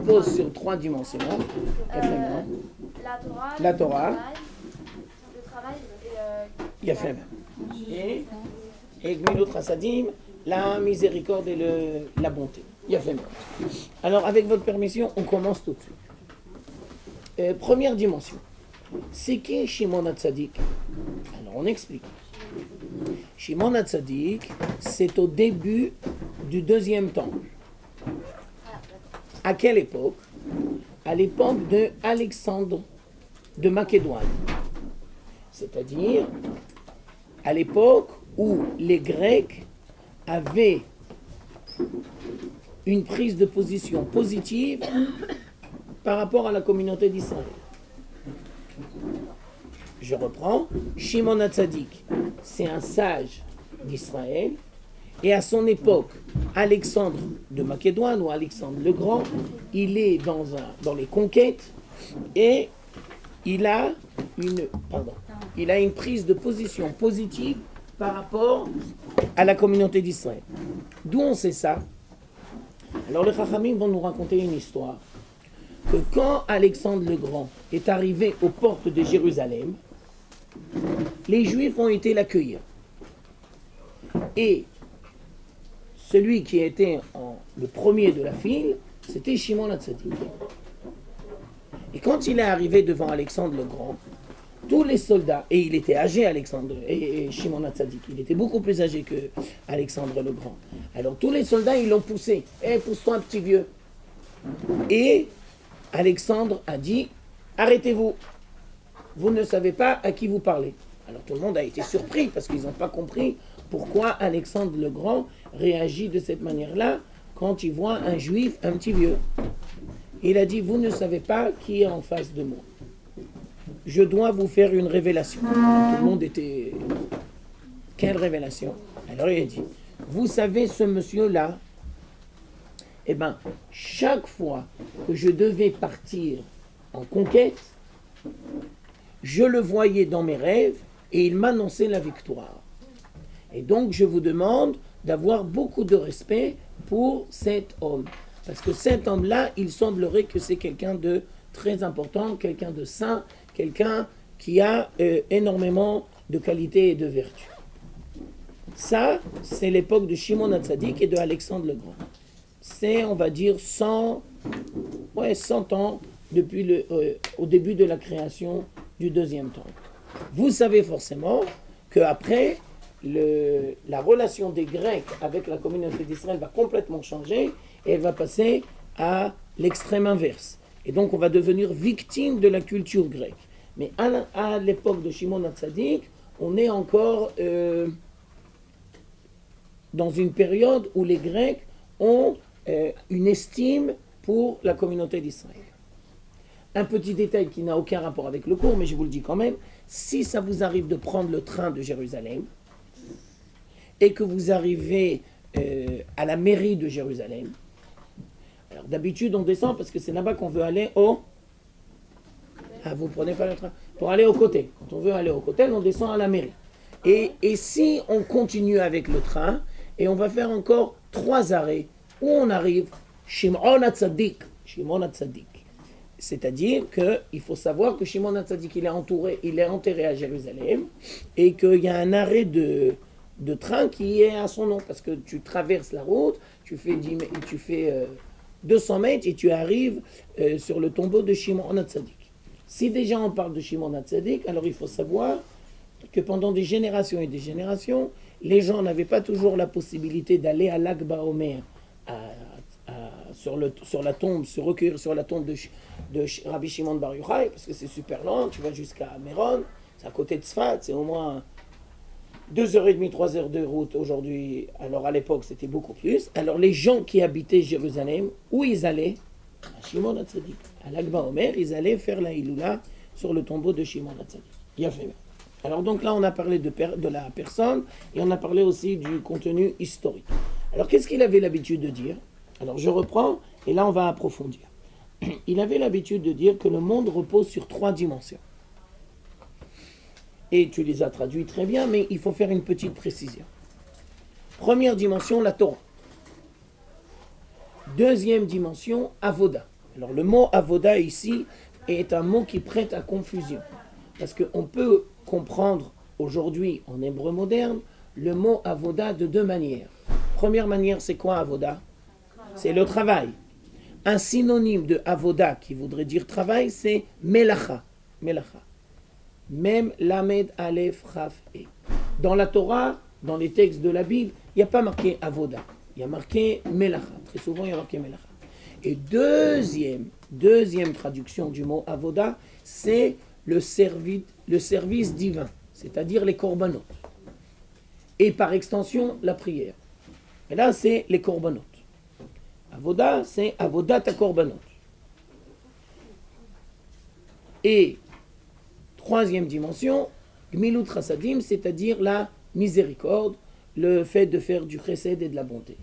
repose sur trois dimensions. La Torah, le travail et Yafem. Et Gmilut Chassadim, la miséricorde et la bonté. Yafem. Alors, avec votre permission, on commence tout de suite. Première dimension. C'est qui Shimon HaTzadik? Alors, on explique. Shimon HaTzadik, c'est au début du deuxième temple. À quelle époque? À l'époque de Alexandre de Macédoine. C'est-à-dire à l'époque où les Grecs avaient une prise de position positive par rapport à la communauté d'Israël. Je reprends. Shimon HaTzadik, c'est un sage d'Israël. Et à son époque, Alexandre de Macédoine ou Alexandre le Grand, il est dans les conquêtes et il a une prise de position positive par rapport à la communauté d'Israël. D'où on sait ça? Alors les Chachamim vont nous raconter une histoire que quand Alexandre le Grand est arrivé aux portes de Jérusalem, les Juifs ont été l'accueillir. Et celui qui était le premier de la file, c'était Shimon HaTzadik. Et quand il est arrivé devant Alexandre le Grand, tous les soldats, et il était âgé Alexandre, et Shimon HaTzadik, il était beaucoup plus âgé que Alexandre le Grand. Alors tous les soldats, ils l'ont poussé. Pousse-toi un petit vieux. Et Alexandre a dit, arrêtez-vous. Vous ne savez pas à qui vous parlez. Alors tout le monde a été surpris parce qu'ils n'ont pas compris pourquoi Alexandre le Grand réagit de cette manière-là quand il voit un juif, un petit vieux. Il a dit, vous ne savez pas qui est en face de moi. Je dois vous faire une révélation. Tout le monde était... Quelle révélation? Alors il a dit, vous savez ce monsieur-là, eh bien, chaque fois que je devais partir en conquête, je le voyais dans mes rêves et il m'annonçait la victoire. Et donc je vous demande d'avoir beaucoup de respect pour cet homme. Parce que cet homme-là, il semblerait que c'est quelqu'un de très important, quelqu'un de saint, quelqu'un qui a énormément de qualités et de vertus. Ça, c'est l'époque de Shimon HaTzadik et de Alexandre le Grand. C'est, on va dire, 100 ans depuis au début de la création du deuxième temple. Vous savez forcément qu'après, la relation des Grecs avec la communauté d'Israël va complètement changer et elle va passer à l'extrême inverse. Et donc on va devenir victime de la culture grecque. Mais à l'époque de Shimon HaTzadik, on est encore dans une période où les Grecs ont une estime pour la communauté d'Israël. Un petit détail qui n'a aucun rapport avec le cours, mais je vous le dis quand même, si ça vous arrive de prendre le train de Jérusalem et que vous arrivez à la mairie de Jérusalem, alors d'habitude on descend parce que c'est là-bas qu'on veut aller au... Ah, vous prenez pas le train? Pour aller au côté. Quand on veut aller au côté, on descend à la mairie. Et si on continue avec le train, et on va faire encore 3 arrêts, où on arrive Shimon HaTzadik. Shimon HaTzadik. C'est-à-dire qu'il faut savoir que Shimon HaTzadik, il est enterré à Jérusalem, et qu'il y a un arrêt de train qui est à son nom, parce que tu traverses la route, tu fais 200 mètres, et tu arrives sur le tombeau de Shimon HaTzadik. Si déjà on parle de Shimon HaTzadik, alors il faut savoir que pendant des générations et des générations, les gens n'avaient pas toujours la possibilité d'aller à Lag BaOmer, sur la tombe, se recueillir sur la tombe de Rabbi Shimon Bar Yochai, parce que c'est super lent, tu vas jusqu'à Méron, c'est à côté de Tzfat, c'est au moins 2h30, 3h de route aujourd'hui. Alors à l'époque c'était beaucoup plus. Alors les gens qui habitaient Jérusalem, où ils allaient? À Shimon HaTzadik. À Lag BaOmer, ils allaient faire la Hiloula sur le tombeau de Shimon HaTzadik. Il a fait. Alors donc là on a parlé de la personne et on a parlé aussi du contenu historique. Alors qu'est-ce qu'il avait l'habitude de dire? Alors je reprends et là on va approfondir. Il avait l'habitude de dire que le monde repose sur 3 dimensions. Et tu les as traduits très bien, mais il faut faire une petite précision. Première dimension, la Torah. Deuxième dimension, Avoda. Alors le mot avoda ici est un mot qui prête à confusion. Parce qu'on peut comprendre aujourd'hui en hébreu moderne le mot avoda de deux manières. Première manière, c'est quoi avoda? C'est le travail. Un synonyme de avoda qui voudrait dire travail, c'est melacha. Melacha. Mem, lamed, aleph, chaf, e. Dans la Torah, dans les textes de la Bible, il n'y a pas marqué avoda. Il y a marqué melacha. Très souvent, il y a marqué melacha. Et deuxième traduction du mot avoda, c'est le service divin, c'est-à-dire les korbanot. Et par extension, la prière. Et là, c'est les korbanot. Avoda, c'est avodat à korbanot. Et troisième dimension, gmilut chassadim, c'est-à-dire la miséricorde, le fait de faire du chesed et de la bonté.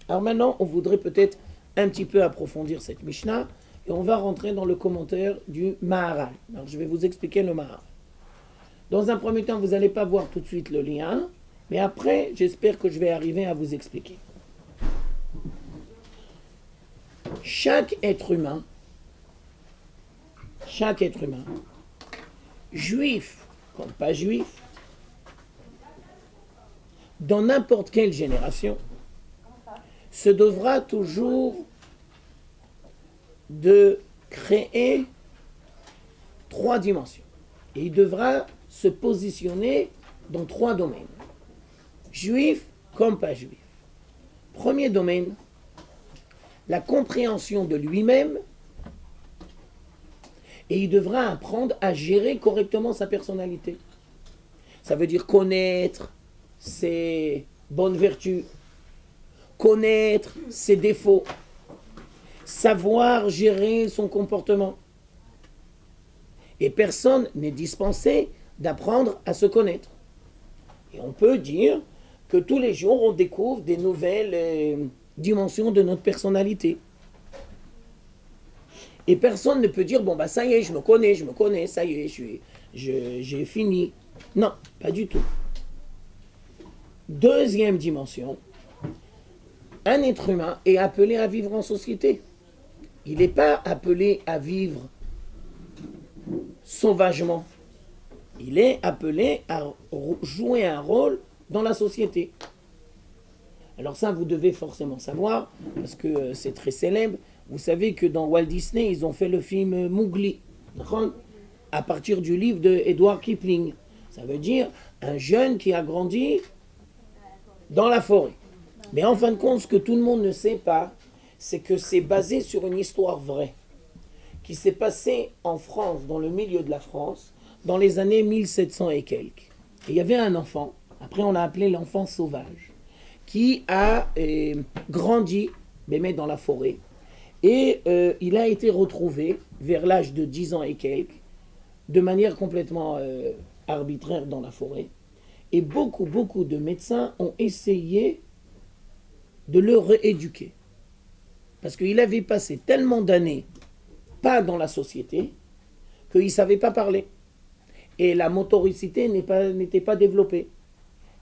Alors maintenant, on voudrait peut-être un petit peu approfondir cette Mishnah et on va rentrer dans le commentaire du Maharal. Alors je vais vous expliquer le Maharal. Dans un premier temps, vous n'allez pas voir tout de suite le lien, mais après, j'espère que je vais arriver à vous expliquer. Chaque être humain, juif comme pas juif, dans n'importe quelle génération, se devra toujours de créer trois dimensions. Et il devra se positionner dans trois domaines. Juif comme pas juif. Premier domaine, la compréhension de lui-même, et il devra apprendre à gérer correctement sa personnalité. Ça veut dire connaître ses bonnes vertus, connaître ses défauts, savoir gérer son comportement. Et personne n'est dispensé d'apprendre à se connaître. Et on peut dire que tous les jours, on découvre des nouvelles dimensions de notre personnalité. Et personne ne peut dire, bon, bah ça y est, je me connais, ça y est, j'ai fini. Non, pas du tout. Deuxième dimension, un être humain est appelé à vivre en société. Il n'est pas appelé à vivre sauvagement. Il est appelé à jouer un rôle dans la société. Alors ça, vous devez forcément savoir, parce que c'est très célèbre. Vous savez que dans Walt Disney, ils ont fait le film Mowgli, à partir du livre de Edward Kipling. Ça veut dire un jeune qui a grandi dans la forêt. Mais en fin de compte, ce que tout le monde ne sait pas, c'est que c'est basé sur une histoire vraie, qui s'est passée en France, dans le milieu de la France, dans les années 1700 et quelques. Et il y avait un enfant, après on l'a appelé l'enfant sauvage, qui a grandi, mais dans la forêt, et il a été retrouvé vers l'âge de 10 ans et quelques, de manière complètement arbitraire dans la forêt. Et beaucoup de médecins ont essayé de le rééduquer. Parce qu'il avait passé tellement d'années pas dans la société qu'il ne savait pas parler. Et la motoricité n'était pas développée.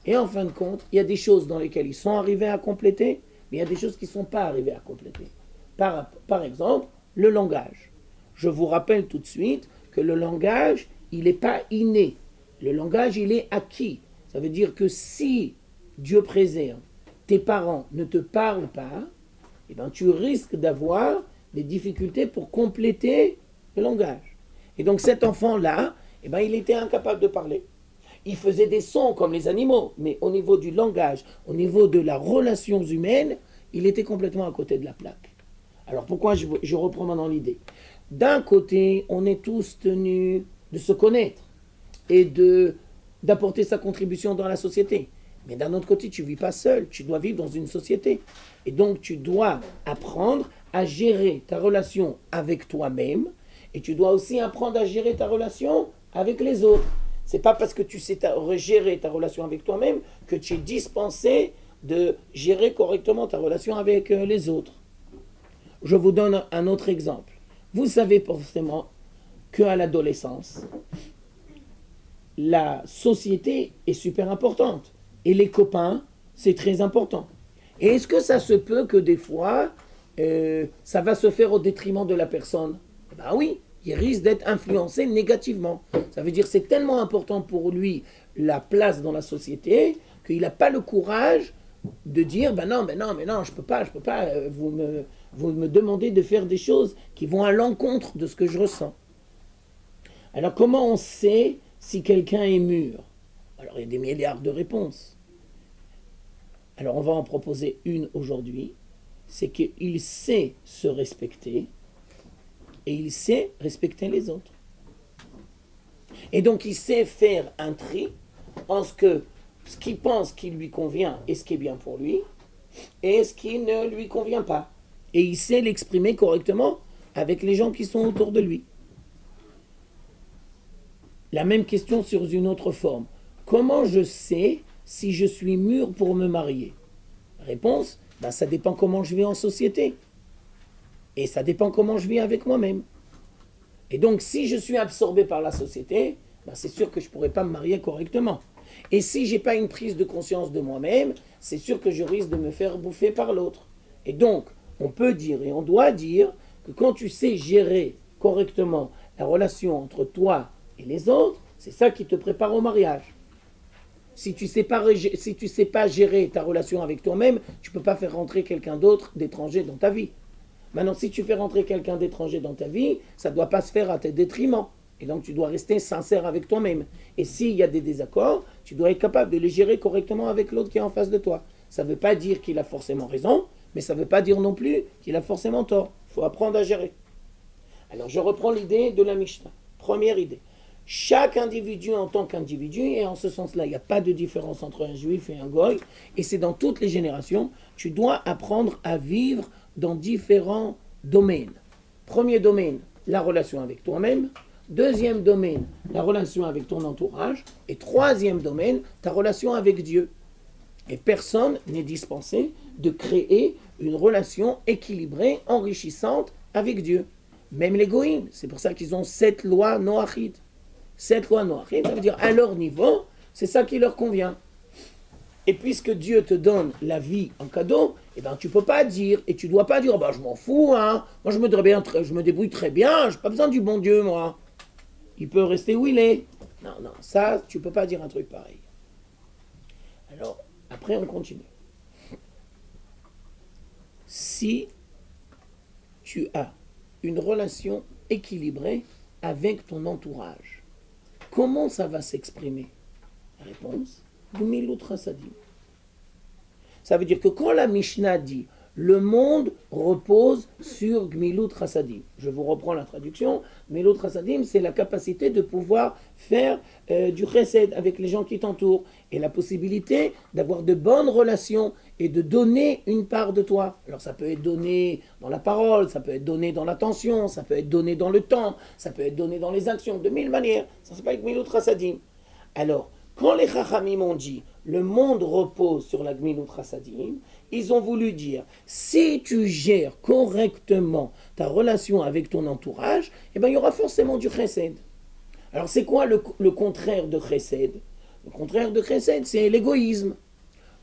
Et en fin de compte, il y a des choses dans lesquelles ils sont arrivés à compléter, mais il y a des choses qui ne sont pas arrivés à compléter. Par exemple, le langage. Je vous rappelle tout de suite que le langage, il n'est pas inné. Le langage, il est acquis. Ça veut dire que si, Dieu préserve, tes parents ne te parlent pas, eh ben, tu risques d'avoir des difficultés pour compléter le langage. Et donc cet enfant-là, eh ben, il était incapable de parler. Il faisait des sons comme les animaux, mais au niveau du langage, au niveau de la relation humaine, il était complètement à côté de la plaque. Alors pourquoi je reprends maintenant l'idée? D'un côté, on est tous tenus de se connaître et d'apporter sa contribution dans la société. Mais d'un autre côté, tu ne vis pas seul, tu dois vivre dans une société. Et donc, tu dois apprendre à gérer ta relation avec toi-même et tu dois aussi apprendre à gérer ta relation avec les autres. Ce n'est pas parce que tu sais gérer ta relation avec toi-même que tu es dispensé de gérer correctement ta relation avec les autres. Je vous donne un autre exemple. Vous savez forcément qu'à l'adolescence, la société est super importante. Et les copains, c'est très important. Et est-ce que ça se peut que des fois, ça va se faire au détriment de la personne. Ben oui, il risque d'être influencé négativement. Ça veut dire que c'est tellement important pour lui la place dans la société qu'il n'a pas le courage de dire ben non, je peux pas, vous me demandez de faire des choses qui vont à l'encontre de ce que je ressens. Alors comment on sait si quelqu'un est mûr? Alors il y a des milliards de réponses. Alors on va en proposer une aujourd'hui, c'est qu'il sait se respecter et il sait respecter les autres. Et donc il sait faire un tri en ce qu'il pense qui lui convient et ce qui est bien pour lui et ce qui ne lui convient pas. Et il sait l'exprimer correctement avec les gens qui sont autour de lui. La même question sur une autre forme. Comment je sais si je suis mûr pour me marier? Réponse, ça dépend comment je vis en société. Et ça dépend comment je vis avec moi-même. Et donc, si je suis absorbé par la société, c'est sûr que je ne pourrai pas me marier correctement. Et si je n'ai pas une prise de conscience de moi-même, c'est sûr que je risque de me faire bouffer par l'autre. Et donc, on peut dire et on doit dire que quand tu sais gérer correctement la relation entre toi et les autres, c'est ça qui te prépare au mariage. Si tu sais pas gérer ta relation avec toi-même, tu ne peux pas faire rentrer quelqu'un d'autre, d'étranger dans ta vie. Maintenant, si tu fais rentrer quelqu'un d'étranger dans ta vie, ça ne doit pas se faire à tes détriments. Et donc, tu dois rester sincère avec toi-même. Et s'il y a des désaccords, tu dois être capable de les gérer correctement avec l'autre qui est en face de toi. Ça ne veut pas dire qu'il a forcément raison, mais ça ne veut pas dire non plus qu'il a forcément tort. Il faut apprendre à gérer. Alors, je reprends l'idée de la Mishnah. Première idée. Chaque individu en tant qu'individu, et en ce sens-là, il n'y a pas de différence entre un juif et un goy, et c'est dans toutes les générations, tu dois apprendre à vivre dans différents domaines. Premier domaine, la relation avec toi-même. Deuxième domaine, la relation avec ton entourage. Et troisième domaine, ta relation avec Dieu. Et personne n'est dispensé de créer une relation équilibrée, enrichissante avec Dieu. Même les goïms, c'est pour ça qu'ils ont 7 lois noachides. 7 lois noachides, ça veut dire à leur niveau, c'est ça qui leur convient. Et puisque Dieu te donne la vie en cadeau, tu ne peux pas dire, et tu ne dois pas dire, je m'en fous, moi je me débrouille très bien, je n'ai pas besoin du bon Dieu, moi. Il peut rester où il est. Non, ça, tu ne peux pas dire un truc pareil. Alors, après on continue. Si tu as une relation équilibrée avec ton entourage, comment ça va s'exprimer? Réponse, Gmilut Chasadim. Ça veut dire que quand la Mishnah dit le monde repose sur Gmilut Chasadim, je vous reprends la traduction. Gmilut Chasadim, c'est la capacité de pouvoir faire du chesed avec les gens qui t'entourent et la possibilité d'avoir de bonnes relations et de donner une part de toi. Alors ça peut être donné dans la parole, ça peut être donné dans l'attention, ça peut être donné dans le temps, ça peut être donné dans les actions, de 1000 manières. Ça s'appelle Gmilut Chasadim. Alors, quand les Chachamim ont dit le monde repose sur la Gmilut Chasadim, ils ont voulu dire si tu gères correctement ta relation avec ton entourage, il y aura forcément du chesed. Alors c'est quoi le contraire de chesed? Le contraire de chesed, c'est l'égoïsme.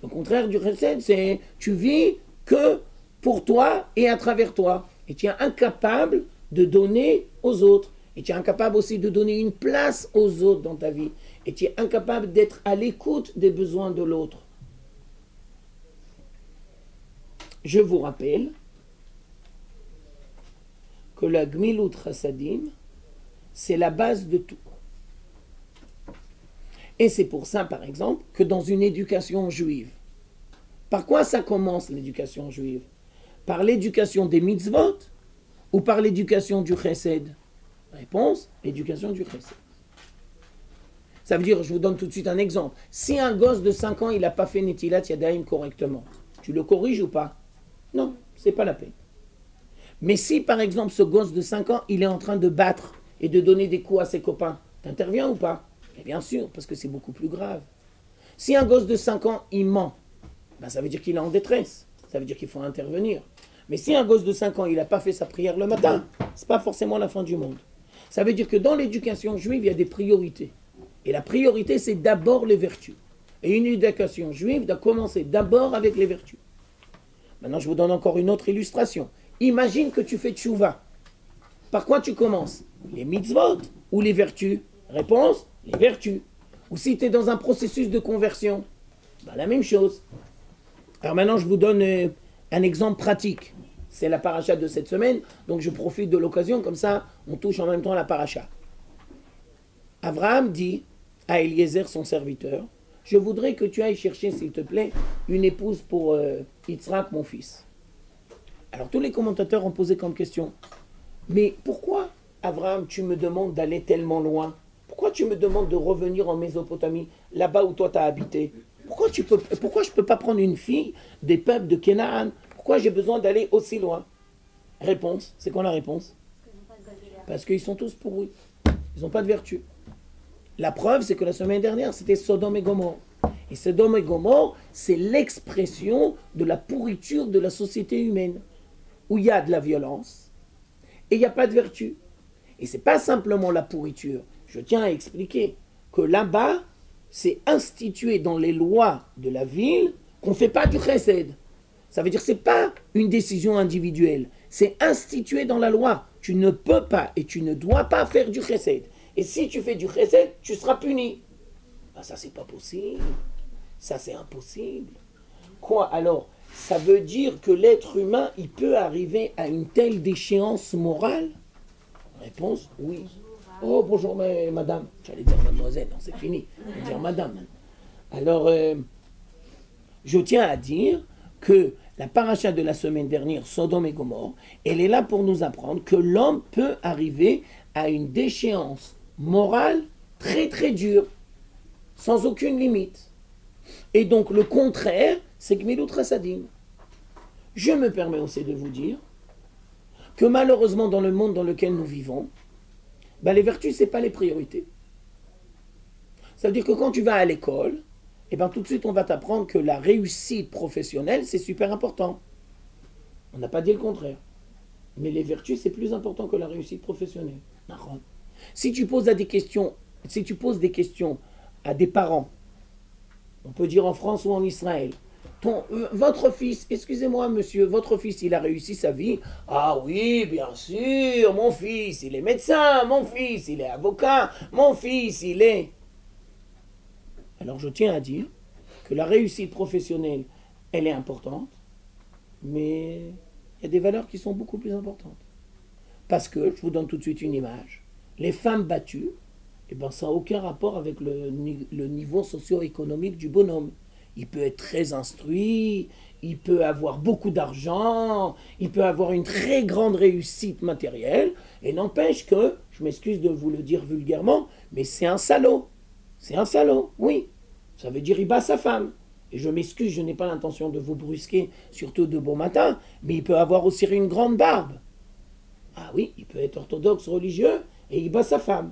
Le contraire du chesed, c'est tu vis que pour toi et à travers toi. Et tu es incapable de donner aux autres. Et tu es incapable aussi de donner une place aux autres dans ta vie. Et tu es incapable d'être à l'écoute des besoins de l'autre. Je vous rappelle que la Gmilut Chasadim, c'est la base de tout. Et c'est pour ça, par exemple, que dans une éducation juive, par quoi ça commence l'éducation juive? Par l'éducation des mitzvot ou par l'éducation du chesed? Réponse, l'éducation du chesed. Ça veut dire, je vous donne tout de suite un exemple. Si un gosse de 5 ans, il n'a pas fait Netilat Yadayim correctement, tu le corriges ou pas? Non, c'est pas la peine. Mais si, par exemple, ce gosse de 5 ans, il est en train de battre et de donner des coups à ses copains, t'interviens ou pas? Et bien sûr, parce que c'est beaucoup plus grave. Si un gosse de 5 ans, il ment, ça veut dire qu'il est en détresse. Ça veut dire qu'il faut intervenir. Mais si un gosse de 5 ans, il n'a pas fait sa prière le matin, c'est pas forcément la fin du monde. Ça veut dire que dans l'éducation juive, il y a des priorités. Et la priorité, c'est d'abord les vertus. Et une éducation juive doit commencer d'abord avec les vertus. Maintenant, je vous donne encore une autre illustration. Imagine que tu fais tchouva. Par quoi tu commences? Les mitzvot ou les vertus? Réponse, les vertus. Ou si tu es dans un processus de conversion, ben, la même chose. Alors maintenant, je vous donne un exemple pratique. C'est la paracha de cette semaine, donc je profite de l'occasion, comme ça, on touche en même temps à la paracha. Abraham dit à Eliezer, son serviteur, « Je voudrais que tu ailles chercher, s'il te plaît, une épouse pour Yitzhak, mon fils. » Alors tous les commentateurs ont posé comme question, « Mais pourquoi, Abraham, tu me demandes d'aller tellement loin? Pourquoi tu me demandes de revenir en Mésopotamie, là-bas où toi tu as habité? Pourquoi je ne peux pas prendre une fille des peuples de Canaan? Pourquoi j'ai besoin d'aller aussi loin? » Réponse, c'est quoi la réponse? Parce qu'ils sont tous pourris. Ils n'ont pas de vertu. La preuve, c'est que la semaine dernière, c'était Sodome et Gomorrhe. Et Sodome et Gomorrhe, c'est l'expression de la pourriture de la société humaine, où il y a de la violence et il n'y a pas de vertu. Et ce n'est pas simplement la pourriture. Je tiens à expliquer que là-bas, c'est institué dans les lois de la ville qu'on ne fait pas du chesed. Ça veut dire que ce n'est pas une décision individuelle. C'est institué dans la loi. Tu ne peux pas et tu ne dois pas faire du chesed. Et si tu fais du chesed, tu seras puni. Ben ça, c'est pas possible. Ça, c'est impossible. Quoi alors? Ça veut dire que l'être humain, il peut arriver à une telle déchéance morale? Réponse, oui. Oh, bonjour, madame. J'allais dire mademoiselle, non, c'est fini. Je vais dire madame. Alors, je tiens à dire que la paracha de la semaine dernière, Sodome et Gomorrhe, elle est là pour nous apprendre que l'homme peut arriver à une déchéance morale très très dure, sans aucune limite. Et donc le contraire, c'est Gmilut Chassadim. Je me permets aussi de vous dire que malheureusement dans le monde dans lequel nous vivons, ben les vertus, ce n'est pas les priorités. Ça veut dire que quand tu vas à l'école, et ben tout de suite on va t'apprendre que la réussite professionnelle, c'est super important. On n'a pas dit le contraire. Mais les vertus, c'est plus important que la réussite professionnelle. Si tu poses des questions à des parents, on peut dire en France ou en Israël, votre fils, excusez-moi monsieur, votre fils il a réussi sa vie? Ah oui, bien sûr, mon fils il est médecin, mon fils il est avocat, mon fils il est... Alors je tiens à dire que la réussite professionnelle, elle est importante, mais il y a des valeurs qui sont beaucoup plus importantes. Parce que, je vous donne tout de suite une image, les femmes battues, eh ben, ça n'a aucun rapport avec le niveau socio-économique du bonhomme. Il peut être très instruit, il peut avoir beaucoup d'argent, il peut avoir une très grande réussite matérielle, et n'empêche que, je m'excuse de vous le dire vulgairement, mais c'est un salaud. C'est un salaud, oui. Ça veut dire il bat sa femme. Et je m'excuse, je n'ai pas l'intention de vous brusquer, surtout de bon matin, mais il peut avoir aussi une grande barbe. Ah oui, il peut être orthodoxe religieux et il bat sa femme.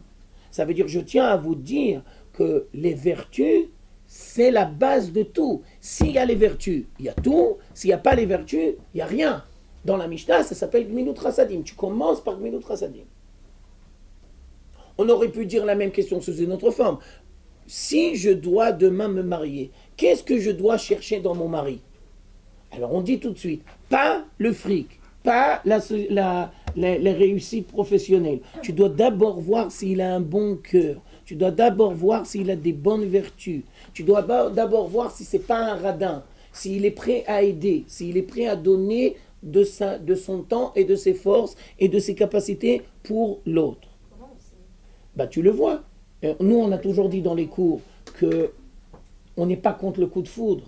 Ça veut dire, je tiens à vous dire que les vertus, c'est la base de tout. S'il y a les vertus, il y a tout. S'il n'y a pas les vertus, il n'y a rien. Dans la Mishnah, ça s'appelle Gmilut Chassadim. Tu commences par Gmilut Chassadim. On aurait pu dire la même question sous une autre forme. Si je dois demain me marier, qu'est-ce que je dois chercher dans mon mari? Alors on dit tout de suite, pas le fric, pas la réussite professionnelle. Tu dois d'abord voir s'il a un bon cœur. Tu dois d'abord voir s'il a des bonnes vertus. Tu dois d'abord voir si c'est pas un radin, s'il est prêt à aider, s'il est prêt à donner de son temps et de ses forces et de ses capacités pour l'autre. Bah tu le vois. Nous on a toujours dit dans les cours que on n'est pas contre le coup de foudre,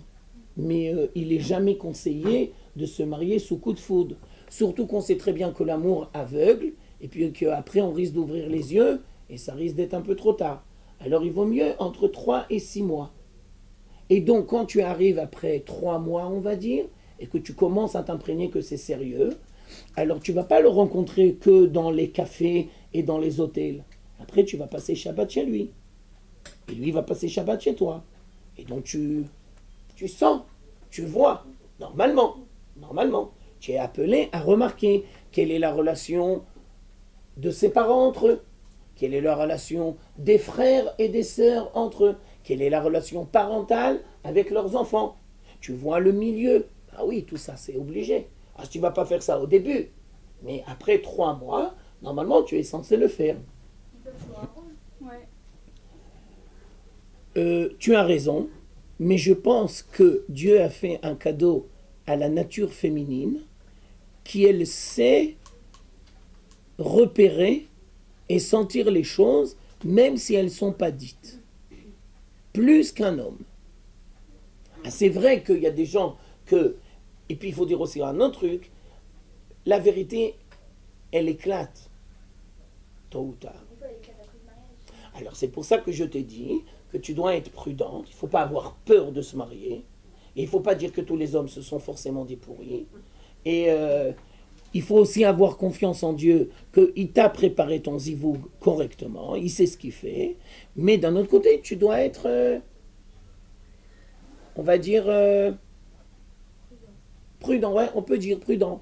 mais il n'est jamais conseillé de se marier sous coup de foudre. Surtout qu'on sait très bien que l'amour aveugle, et puis qu'après on risque d'ouvrir les yeux, et ça risque d'être un peu trop tard. Alors il vaut mieux entre 3 et 6 mois. Et donc quand tu arrives après 3 mois, on va dire, et que tu commences à t'imprégner que c'est sérieux, alors tu ne vas pas le rencontrer que dans les cafés et dans les hôtels. Après tu vas passer Shabbat chez lui. Et lui va passer Shabbat chez toi. Et donc tu sens, tu vois, normalement, tu es appelé à remarquer quelle est la relation de ses parents entre eux, quelle est la relation des frères et des sœurs entre eux, quelle est la relation parentale avec leurs enfants. Tu vois le milieu. Ah oui, tout ça c'est obligé. Ah, tu ne vas pas faire ça au début, mais après 3 mois, normalement, tu es censé le faire. Ils peuvent jouer un rôle. Ouais. Tu as raison, mais je pense que Dieu a fait un cadeau à la nature féminine qui, elle, sait repérer et sentir les choses, même si elles ne sont pas dites. Plus qu'un homme. Ah, c'est vrai qu'il y a des gens que... Et puis il faut dire aussi un autre truc, la vérité, elle éclate, tôt ou tard. Des fois, il y a des cas d'après le mariage. Alors c'est pour ça que je t'ai dit que tu dois être prudente, il ne faut pas avoir peur de se marier, et il ne faut pas dire que tous les hommes se sont forcément des pourris, et il faut aussi avoir confiance en Dieu, qu'il t'a préparé ton zivou correctement, il sait ce qu'il fait, mais d'un autre côté, tu dois être, on va dire, prudent, ouais, on peut dire prudent.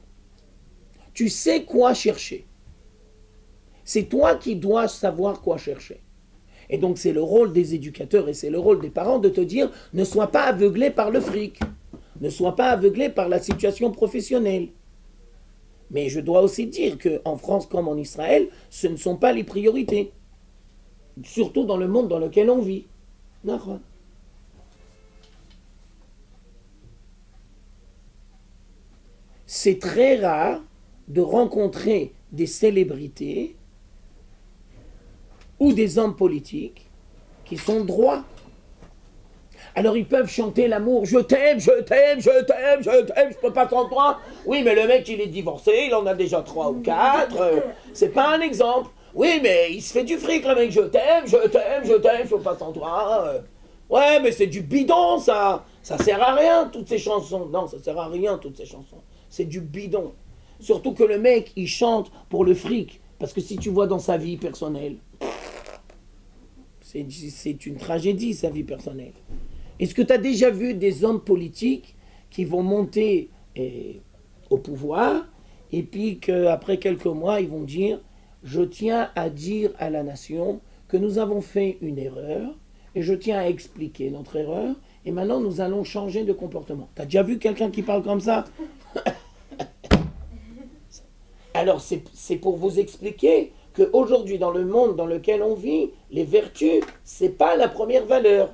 Tu sais quoi chercher. C'est toi qui dois savoir quoi chercher. Et donc c'est le rôle des éducateurs et c'est le rôle des parents de te dire ne sois pas aveuglé par le fric, ne sois pas aveuglé par la situation professionnelle. Mais je dois aussi dire qu'en France comme en Israël, ce ne sont pas les priorités. Surtout dans le monde dans lequel on vit. D'accord. C'est très rare de rencontrer des célébrités ou des hommes politiques qui sont droits. Alors ils peuvent chanter l'amour, je t'aime, je t'aime, je t'aime, je t'aime, je peux pas t'entendre. Oui, mais le mec il est divorcé, il en a déjà 3 ou 4, c'est pas un exemple. Oui, mais il se fait du fric, le mec, je t'aime, je t'aime, je t'aime, je peux pas t'entendre. Ouais, mais c'est du bidon ça sert à rien toutes ces chansons. Non, ça sert à rien toutes ces chansons, c'est du bidon. Surtout que le mec il chante pour le fric, parce que si tu vois dans sa vie personnelle, c'est une tragédie, sa vie personnelle. Est-ce que tu as déjà vu des hommes politiques qui vont monter au pouvoir et puis qu'après quelques mois, ils vont dire « Je tiens à dire à la nation que nous avons fait une erreur et je tiens à expliquer notre erreur et maintenant nous allons changer de comportement. » Tu as déjà vu quelqu'un qui parle comme ça? Alors c'est pour vous expliquer qu'aujourd'hui, dans le monde dans lequel on vit, les vertus, ce n'est pas la première valeur.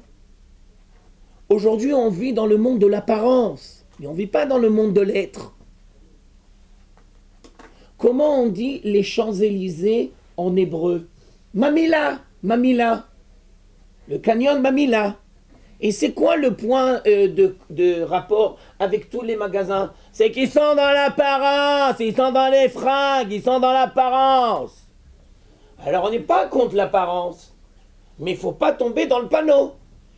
Aujourd'hui, on vit dans le monde de l'apparence, mais on ne vit pas dans le monde de l'être. Comment on dit les Champs-Élysées en hébreu? Mamila, Mamila. Le canyon Mamila. Et c'est quoi le point de rapport avec tous les magasins? C'est qu'ils sont dans l'apparence, ils sont dans les fringues, ils sont dans l'apparence. Alors on n'est pas contre l'apparence, mais il ne faut pas tomber dans le panneau.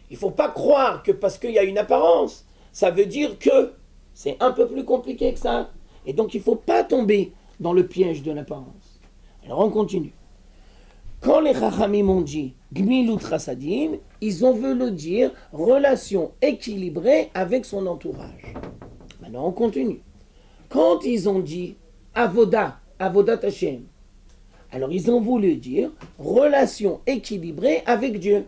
Il ne faut pas croire que parce qu'il y a une apparence, ça veut dire que c'est un peu plus compliqué que ça. Et donc il ne faut pas tomber dans le piège de l'apparence. Alors on continue. Quand les Chachamim ont dit Gmilut Chassadim, ils ont voulu dire relation équilibrée avec son entourage. Maintenant on continue. Quand ils ont dit Avoda, Avodat Hashem, alors ils ont voulu dire relation équilibrée avec Dieu.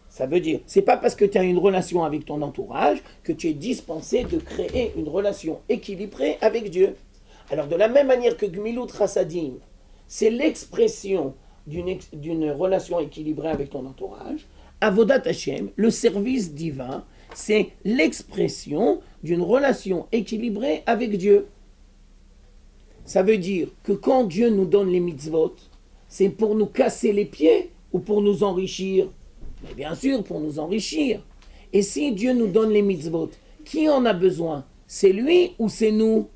Ça veut dire, c'est pas parce que tu as une relation avec ton entourage que tu es dispensé de créer une relation équilibrée avec Dieu. Alors de la même manière que Gmilut Chassadim, c'est l'expression d'une relation équilibrée avec ton entourage, Avodat Hashem, le service divin, c'est l'expression d'une relation équilibrée avec Dieu. Ça veut dire que quand Dieu nous donne les mitzvot, c'est pour nous casser les pieds ou pour nous enrichir? Mais bien sûr, pour nous enrichir. Et si Dieu nous donne les mitzvot, qui en a besoin? C'est lui ou c'est nous?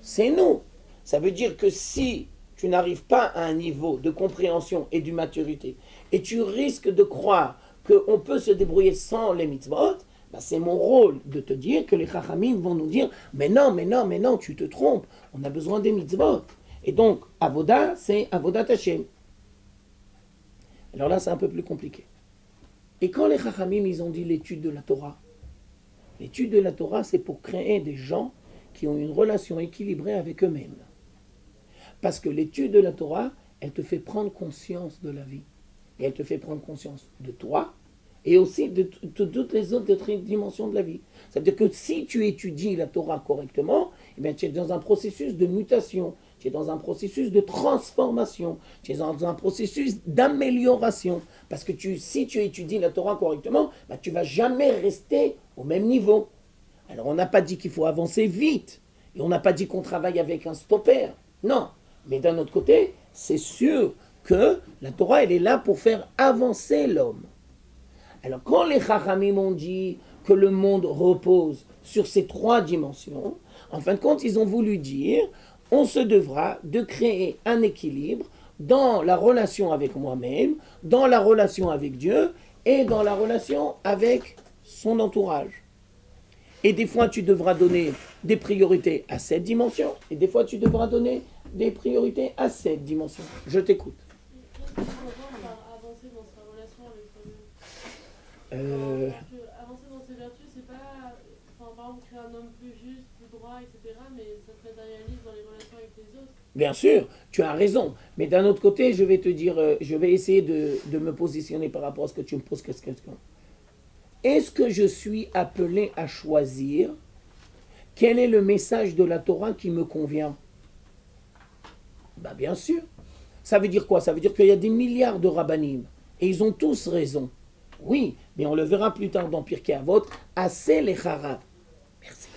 C'est nous. Ça veut dire que si tu n'arrives pas à un niveau de compréhension et de maturité, et tu risques de croire qu'on peut se débrouiller sans les mitzvot, c'est mon rôle de te dire que les chachamim vont nous dire mais non, tu te trompes, on a besoin des mitzvot. Et donc, avoda, c'est avodat Hashem. Alors là, c'est un peu plus compliqué. Et quand les chachamim, ils ont dit l'étude de la Torah, l'étude de la Torah, c'est pour créer des gens qui ont une relation équilibrée avec eux-mêmes. Parce que l'étude de la Torah, elle te fait prendre conscience de la vie. Et elle te fait prendre conscience de toi, et aussi de toutes les autres dimensions de la vie. C'est-à-dire que si tu étudies la Torah correctement, eh bien, tu es dans un processus de mutation, tu es dans un processus de transformation, tu es dans un processus d'amélioration. Parce que si tu étudies la Torah correctement, bah, tu ne vas jamais rester au même niveau. Alors, on n'a pas dit qu'il faut avancer vite, et on n'a pas dit qu'on travaille avec un stopper. Non. Mais d'un autre côté, c'est sûr que la Torah, elle est là pour faire avancer l'homme. Alors, quand les Chachamim ont dit que le monde repose sur ces 3 dimensions, en fin de compte, ils ont voulu dire, on se devra de créer un équilibre dans la relation avec moi-même, dans la relation avec Dieu et dans la relation avec son entourage. Et des fois, tu devras donner des priorités à cette dimension, et des fois, tu devras donner des priorités à cette dimension. Je t'écoute. Avancer dans sa relation avec soi-même. Avancer dans ses vertus, c'est pas, par exemple, créer un homme plus juste, plus droit, etc. Mais ça se matérialise dans les relations avec les autres. Bien sûr, tu as raison. Mais d'un autre côté, je vais te dire, je vais essayer de me positionner par rapport à ce que tu me poses. Est-ce que je suis appelé à choisir quel est le message de la Torah qui me convient? Bah bien sûr. Ça veut dire quoi? Ça veut dire qu'il y a des milliards de rabbanim. Et ils ont tous raison. Oui, mais on le verra plus tard dans Pirkei Avot. Assez les charav. Merci.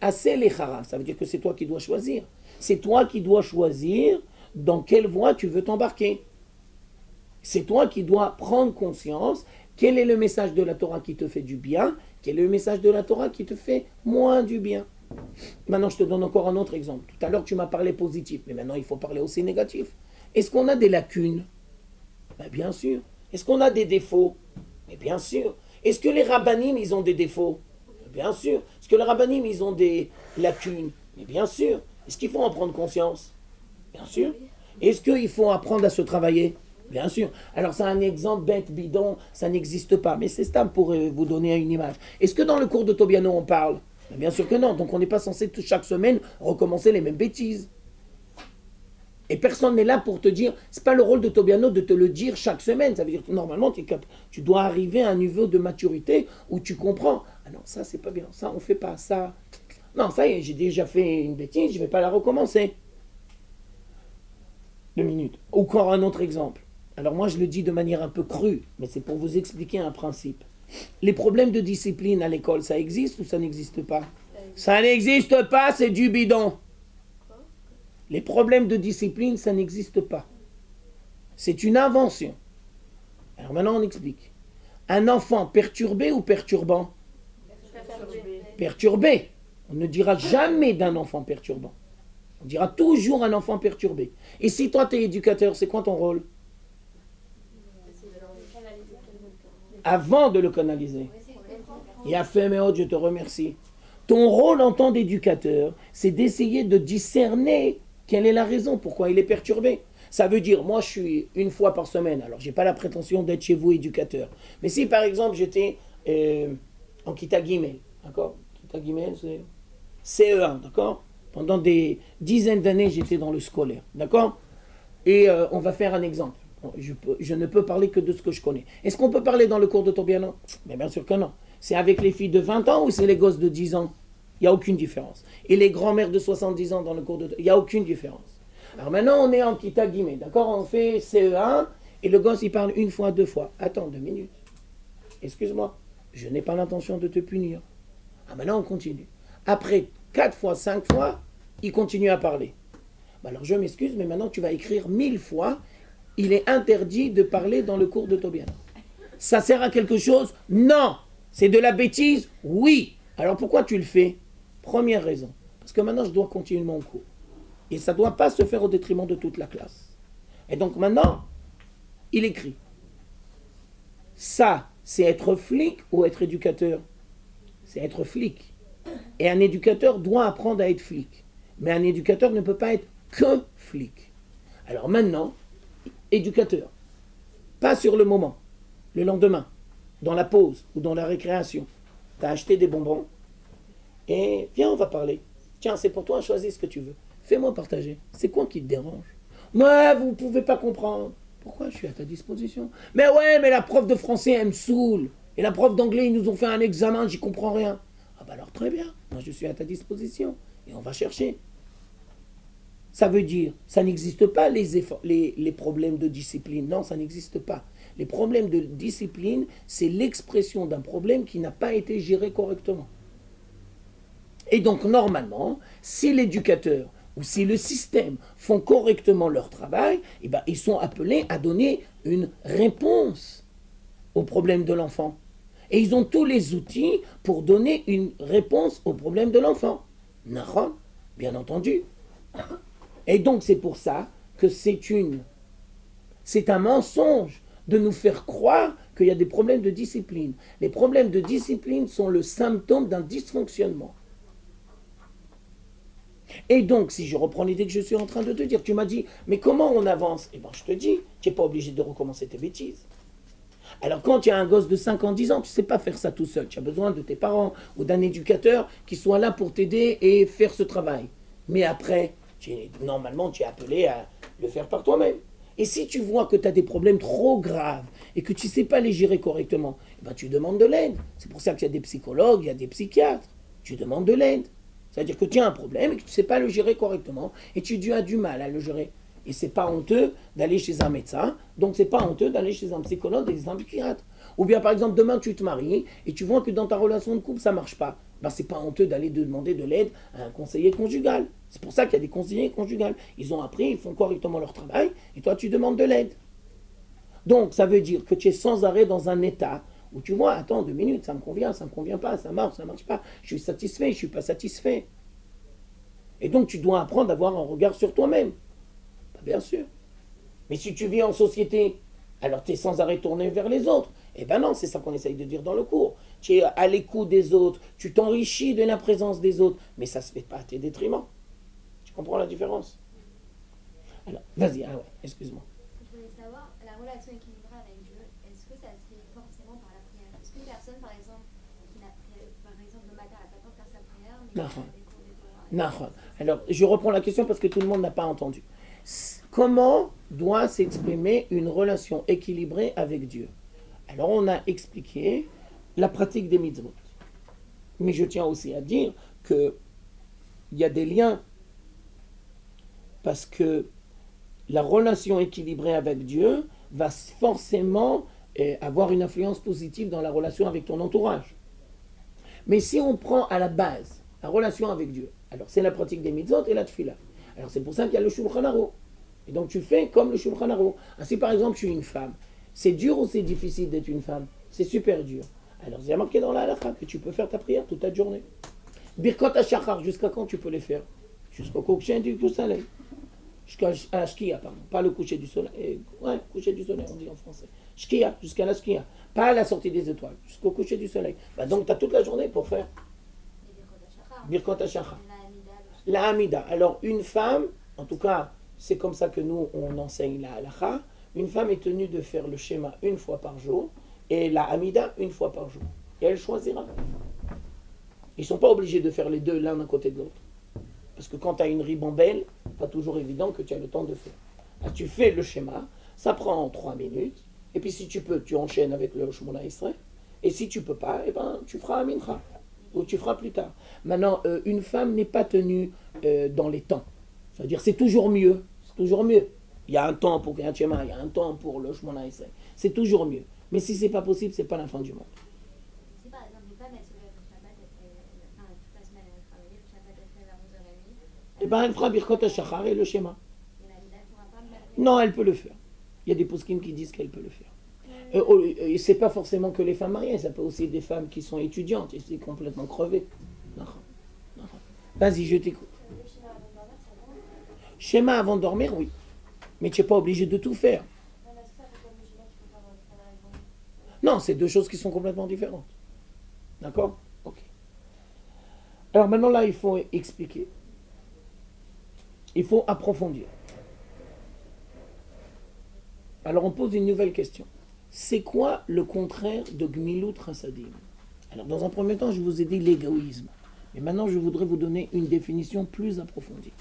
Assez les charav. Ça veut dire que c'est toi qui dois choisir. C'est toi qui dois choisir dans quelle voie tu veux t'embarquer. C'est toi qui dois prendre conscience quel est le message de la Torah qui te fait du bien, quel est le message de la Torah qui te fait moins du bien. Maintenant, je te donne encore un autre exemple. Tout à l'heure, tu m'as parlé positif, mais maintenant, il faut parler aussi négatif. Est-ce qu'on a des lacunes? Ben, bien sûr. Est-ce qu'on a des défauts? Mais bien sûr. Est-ce que les rabbanim, ils ont des défauts? Bien sûr. Est-ce que les rabbanim, ils ont des lacunes? Mais bien sûr. Est-ce qu'il faut en prendre conscience? Bien sûr. Est-ce qu'il faut apprendre à se travailler? Bien sûr. Alors, c'est un exemple bête, bidon, ça n'existe pas. Mais c'est ça pour vous donner une image. Est-ce que dans le cours de Tobiano, on parle? Bien sûr que non. Donc, on n'est pas censé chaque semaine recommencer les mêmes bêtises. Et personne n'est là pour te dire, c'est pas le rôle de Tobiano de te le dire chaque semaine. Ça veut dire que normalement, tu dois arriver à un niveau de maturité où tu comprends. Ah non, ça, c'est pas bien. Ça, on fait pas ça. Non, ça y est, j'ai déjà fait une bêtise, je vais pas la recommencer. 2 minutes. Encore un autre exemple. Alors moi, je le dis de manière un peu crue, mais c'est pour vous expliquer un principe. Les problèmes de discipline à l'école, ça existe ou ça n'existe pas? Ça n'existe pas, c'est du bidon. Les problèmes de discipline, ça n'existe pas. C'est une invention. Alors maintenant, on explique. Un enfant perturbé ou perturbant? Perturbé. On ne dira jamais d'un enfant perturbant. On dira toujours un enfant perturbé. Et si toi, tu es éducateur, c'est quoi ton rôle? Avant de le canaliser. Il a fait, mais je te remercie. Ton rôle en tant d'éducateur, c'est d'essayer de discerner quelle est la raison, pourquoi il est perturbé. Ça veut dire, moi je suis une fois par semaine, alors j'ai pas la prétention d'être chez vous éducateur. Mais si par exemple j'étais en Kita Gimel, d'accord? Kita Gimel, c'est CE1, d'accord? Pendant des dizaines d'années, j'étais dans le scolaire, d'accord? Et on va faire un exemple. Je ne peux parler que de ce que je connais. Est-ce qu'on peut parler dans le cours de Tobiano? Mais bien sûr que non. C'est avec les filles de 20 ans ou c'est les gosses de 10 ans? Il n'y a aucune différence. Et les grands-mères de 70 ans dans le cours de... Il n'y a aucune différence. Alors maintenant, on est en Kita Gimel, d'accord? On fait CE1 et le gosse, il parle une fois, 2 fois. Attends 2 minutes. Excuse-moi, je n'ai pas l'intention de te punir. Ah, maintenant, on continue. Après 4 fois, 5 fois, il continue à parler. Alors je m'excuse, mais maintenant, tu vas écrire 1000 fois. Il est interdit de parler dans le cours de Tobiano. Ça sert à quelque chose? Non. C'est de la bêtise? Oui. Alors pourquoi tu le fais? Première raison. Parce que maintenant, je dois continuer mon cours. Et ça ne doit pas se faire au détriment de toute la classe. Et donc maintenant, il écrit. Ça, c'est être flic ou être éducateur? C'est être flic. Et un éducateur doit apprendre à être flic. Mais un éducateur ne peut pas être que flic. Alors maintenant, éducateur, pas sur le moment, le lendemain, dans la pause ou dans la récréation, tu as acheté des bonbons et viens, on va parler. Tiens, c'est pour toi, choisis ce que tu veux. Fais-moi partager. C'est quoi qui te dérange? Moi, vous ne pouvez pas comprendre. Pourquoi? Je suis à ta disposition. Mais ouais, mais la prof de français, elle me saoule. Et la prof d'anglais, ils nous ont fait un examen, j'y comprends rien. Ah bah alors très bien, moi je suis à ta disposition. et on va chercher. Ça veut dire, ça n'existe pas les problèmes de discipline. Non, ça n'existe pas. Les problèmes de discipline, c'est l'expression d'un problème qui n'a pas été géré correctement. Et donc, normalement, si l'éducateur ou si le système font correctement leur travail, eh ben, ils sont appelés à donner une réponse au problème de l'enfant. Et ils ont tous les outils pour donner une réponse au problème de l'enfant. Nahon, bien entendu. Et donc, c'est pour ça que c'est un mensonge de nous faire croire qu'il y a des problèmes de discipline. Les problèmes de discipline sont le symptôme d'un dysfonctionnement. Et donc, si je reprends l'idée que je suis en train de te dire, tu m'as dit, mais comment on avance? Eh bien, je te dis, tu n'es pas obligé de recommencer tes bêtises. Alors, quand tu as un gosse de 5 ans, 10 ans, tu ne sais pas faire ça tout seul. Tu as besoin de tes parents ou d'un éducateur qui soit là pour t'aider et faire ce travail. Mais après, normalement, tu es appelé à le faire par toi-même. Et si tu vois que tu as des problèmes trop graves et que tu ne sais pas les gérer correctement, eh ben, tu demandes de l'aide. C'est pour ça qu'il y a des psychologues, il y a des psychiatres. Tu demandes de l'aide. C'est-à-dire que tu as un problème et que tu ne sais pas le gérer correctement et tu as du mal à le gérer. Et ce n'est pas honteux d'aller chez un médecin, donc ce n'est pas honteux d'aller chez un psychologue et un psychiatre. Ou bien par exemple, demain tu te maries et tu vois que dans ta relation de couple ça ne marche pas. Ben, ce n'est pas honteux d'aller demander de l'aide à un conseiller conjugal. C'est pour ça qu'il y a des conseillers conjugaux. Ils ont appris, ils font correctement leur travail et toi tu demandes de l'aide. Donc ça veut dire que tu es sans arrêt dans un état où tu vois, attends 2 minutes, ça me convient pas, ça marche pas, je suis satisfait, je suis pas satisfait. Et donc tu dois apprendre à avoir un regard sur toi-même. Bien sûr. Mais si tu vis en société, alors tu es sans arrêt tourné vers les autres. Eh ben non, c'est ça qu'on essaye de dire dans le cours. Tu es à l'écoute des autres, tu t'enrichis de la présence des autres, mais ça ne se fait pas à tes détriments. Tu comprends la différence? Alors, vas-y, ah ouais, excuse-moi. Je voulais savoir, la relation équilibrée avec Dieu, est-ce que ça se fait forcément par la prière? Est-ce qu'une personne, par exemple, par exemple, le matin, elle n'a pas le temps de faire sa prière, mais elle a des cours de Torah? Alors, je reprends la question parce que tout le monde n'a pas entendu. Comment doit s'exprimer une relation équilibrée avec Dieu? Alors, on a expliqué la pratique des mitzvot. Mais je tiens aussi à dire qu'il y a des liens parce que la relation équilibrée avec Dieu va forcément avoir une influence positive dans la relation avec ton entourage. Mais si on prend à la base la relation avec Dieu, alors c'est la pratique des mitzvot et la tefila. Alors c'est pour ça qu'il y a le Shulchan Aruch. Et donc tu fais comme le Shulchan Aruch. Si par exemple je suis une femme, c'est dur ou c'est difficile d'être une femme? C'est super dur. Alors c'est marqué dans la halakha que tu peux faire ta prière toute ta journée. Birkot HaShachar, jusqu'à quand tu peux les faire? Jusqu'au coucher du soleil. Jusqu'à la shkia, pardon. Pas le coucher du soleil. Ouais, coucher du soleil, on dit en français. Shkia, jusqu'à la shkia. Pas à la sortie des étoiles, jusqu'au coucher du soleil. Bah donc tu as toute la journée pour faire Birkot HaShachar. La Hamida. Alors une femme, en tout cas, c'est comme ça que nous on enseigne la halakha. Une femme est tenue de faire le schéma une fois par jour et la Hamida une fois par jour. Et elle choisira. Ils ne sont pas obligés de faire les deux l'un à côté de l'autre. Parce que quand tu as une ribambelle, pas toujours évident que tu as le temps de faire. Là, tu fais le schéma, ça prend 3 minutes, et puis si tu peux, tu enchaînes avec le Shemona Israël. Et si tu ne peux pas, eh ben, tu feras un mincha. Ou tu feras plus tard. Maintenant, une femme n'est pas tenue dans les temps. C'est-à-dire, c'est toujours mieux. C'est toujours mieux. Il y a un temps pour Kriyat Shema, il y a un temps pour le Shemona Israël. C'est toujours mieux. Mais si ce n'est pas possible, ce n'est pas la fin du monde. Si par exemple, les femmes, elles se lèvent le Shabbat, toute la semaine, elles travaillent, le Shabbat, elles se lèvent à 11h30. Eh bien, elle fera Birkot HaShachar et le schéma. Et la Mida, elle ne pourra pas me faire. Non, elle peut le faire. Il y a des poskim qui disent qu'elle peut le faire. Et c'est pas forcément que les femmes mariées, ça peut aussi être des femmes qui sont étudiantes et c'est complètement crevé. Vas-y, je t'écoute. Schéma avant de dormir, oui. Mais tu n'es pas obligé de tout faire. Non, c'est deux choses qui sont complètement différentes. D'accord? Ok. Alors maintenant, là, il faut expliquer. Il faut approfondir. Alors on pose une nouvelle question. C'est quoi le contraire de Gmilut Chasadim? Alors dans un premier temps, je vous ai dit l'égoïsme. Mais maintenant, je voudrais vous donner une définition plus approfondie.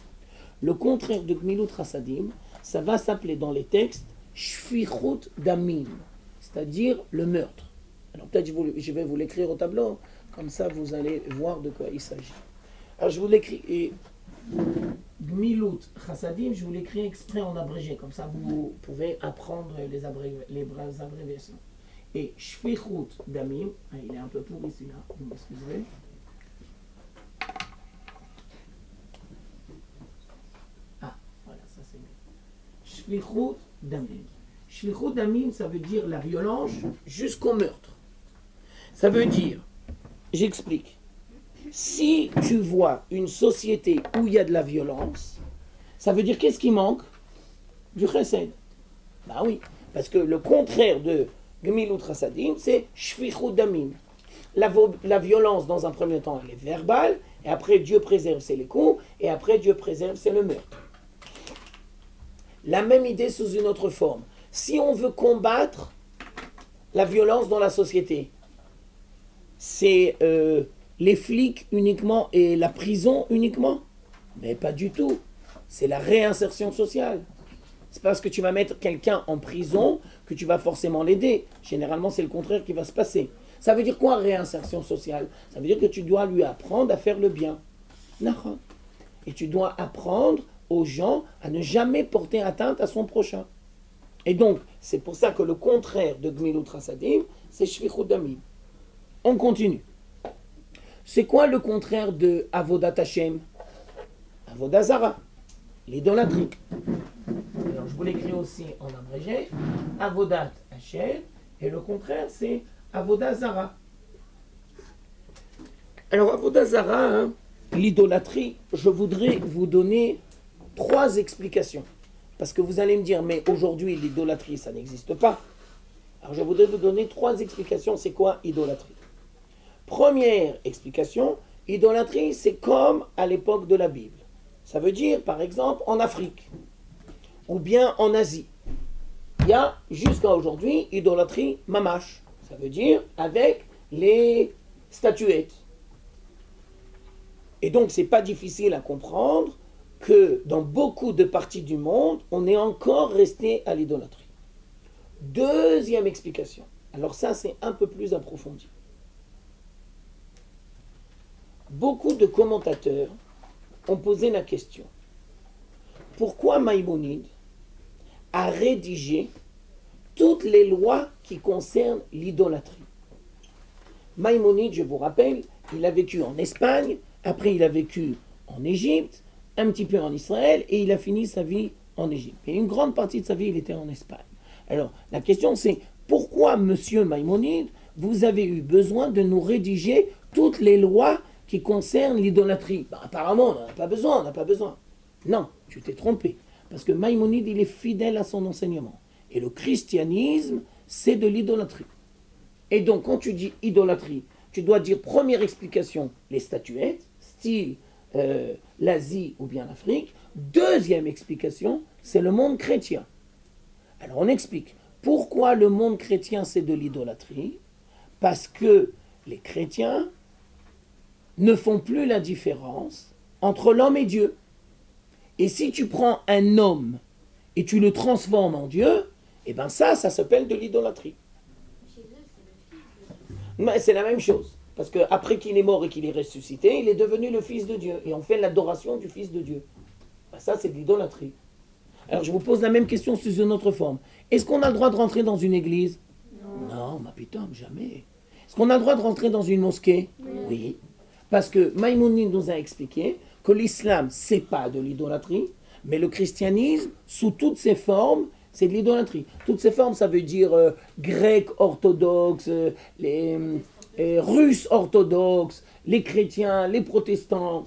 Le contraire de Gmilut Chasadim, ça va s'appeler dans les textes Shfichut Damim, c'est-à-dire le meurtre. Alors peut-être je vais vous l'écrire au tableau, comme ça vous allez voir de quoi il s'agit. Alors je vous l'écris, Gmilut Chassadim, je vous l'écris exprès en abrégé, comme ça vous pouvez apprendre les abréviations. Et Shfichut Damim, il est un peu pourri celui-là, vous m'excuserez. Ah, voilà, ça c'est mieux. Shfichut Damim. Shfichut Damim, ça veut dire la violence jusqu'au meurtre. Ça veut dire, j'explique. Si tu vois une société où il y a de la violence, ça veut dire qu'est-ce qui manque? Du chesed. Bah oui, parce que le contraire de Gmilut Chassadim, c'est Shfichut Damim. La violence, dans un premier temps, elle est verbale, et après Dieu préserve, c'est les coups, et après Dieu préserve, c'est le meurtre. La même idée sous une autre forme. Si on veut combattre la violence dans la société, c'est les flics uniquement et la prison uniquement? Mais pas du tout. C'est la réinsertion sociale. C'est parce que tu vas mettre quelqu'un en prison que tu vas forcément l'aider. Généralement, c'est le contraire qui va se passer. Ça veut dire quoi, réinsertion sociale? Ça veut dire que tu dois lui apprendre à faire le bien. Et tu dois apprendre aux gens à ne jamais porter atteinte à son prochain. Et donc, c'est pour ça que le contraire de Gmilut Chassadim, c'est Shfichut Damim. On continue. C'est quoi le contraire de Avodat Hashem? Avodah Zara, l'idolâtrie. Alors je vous l'écris aussi en abrégé. Avodat Hashem, et le contraire c'est Avodah Zara. Alors Avodah Zara, l'idolâtrie, je voudrais vous donner 3 explications. Parce que vous allez me dire, mais aujourd'hui l'idolâtrie ça n'existe pas. Alors je voudrais vous donner 3 explications, c'est quoi idolâtrie? Première explication, idolâtrie, c'est comme à l'époque de la Bible. Ça veut dire, par exemple, en Afrique, ou bien en Asie. Il y a, jusqu'à aujourd'hui, idolâtrie mamash. Ça veut dire avec les statuettes. Et donc, c'est pas difficile à comprendre que dans beaucoup de parties du monde, on est encore resté à l'idolâtrie. Deuxième explication. Alors ça, c'est un peu plus approfondi. Beaucoup de commentateurs ont posé la question: pourquoi Maïmonide a rédigé toutes les lois qui concernent l'idolâtrie? Maïmonide, je vous rappelle, il a vécu en Espagne, après il a vécu en Égypte, un petit peu en Israël, et il a fini sa vie en Égypte. Et une grande partie de sa vie, il était en Espagne. Alors, la question c'est, pourquoi, monsieur Maïmonide, vous avez eu besoin de nous rédiger toutes les lois qui concerne l'idolâtrie? Apparemment, on n'a pas besoin. Non, tu t'es trompé. Parce que Maïmonide, il est fidèle à son enseignement. Et le christianisme, c'est de l'idolâtrie. Et donc, quand tu dis idolâtrie, tu dois dire, première explication, les statuettes, style l'Asie ou bien l'Afrique. Deuxième explication, c'est le monde chrétien. Alors, on explique. Pourquoi le monde chrétien, c'est de l'idolâtrie? Parce que les chrétiens ne font plus la différence entre l'homme et Dieu. Et si tu prends un homme et tu le transformes en Dieu, eh bien ça s'appelle de l'idolâtrie. Mais c'est la même chose. Parce qu'après qu'il est mort et qu'il est ressuscité, il est devenu le Fils de Dieu. Et on fait l'adoration du Fils de Dieu. Ben ça, c'est de l'idolâtrie. Alors je vous pose la même question sous une autre forme. Est-ce qu'on a le droit de rentrer dans une église? Non, ma putain, jamais. Est-ce qu'on a le droit de rentrer dans une mosquée? Oui. Parce que Maïmonide nous a expliqué que l'islam, c'est pas de l'idolâtrie, mais le christianisme, sous toutes ses formes, c'est de l'idolâtrie. Toutes ces formes, ça veut dire grec orthodoxe, les russes orthodoxes, les chrétiens, les protestants.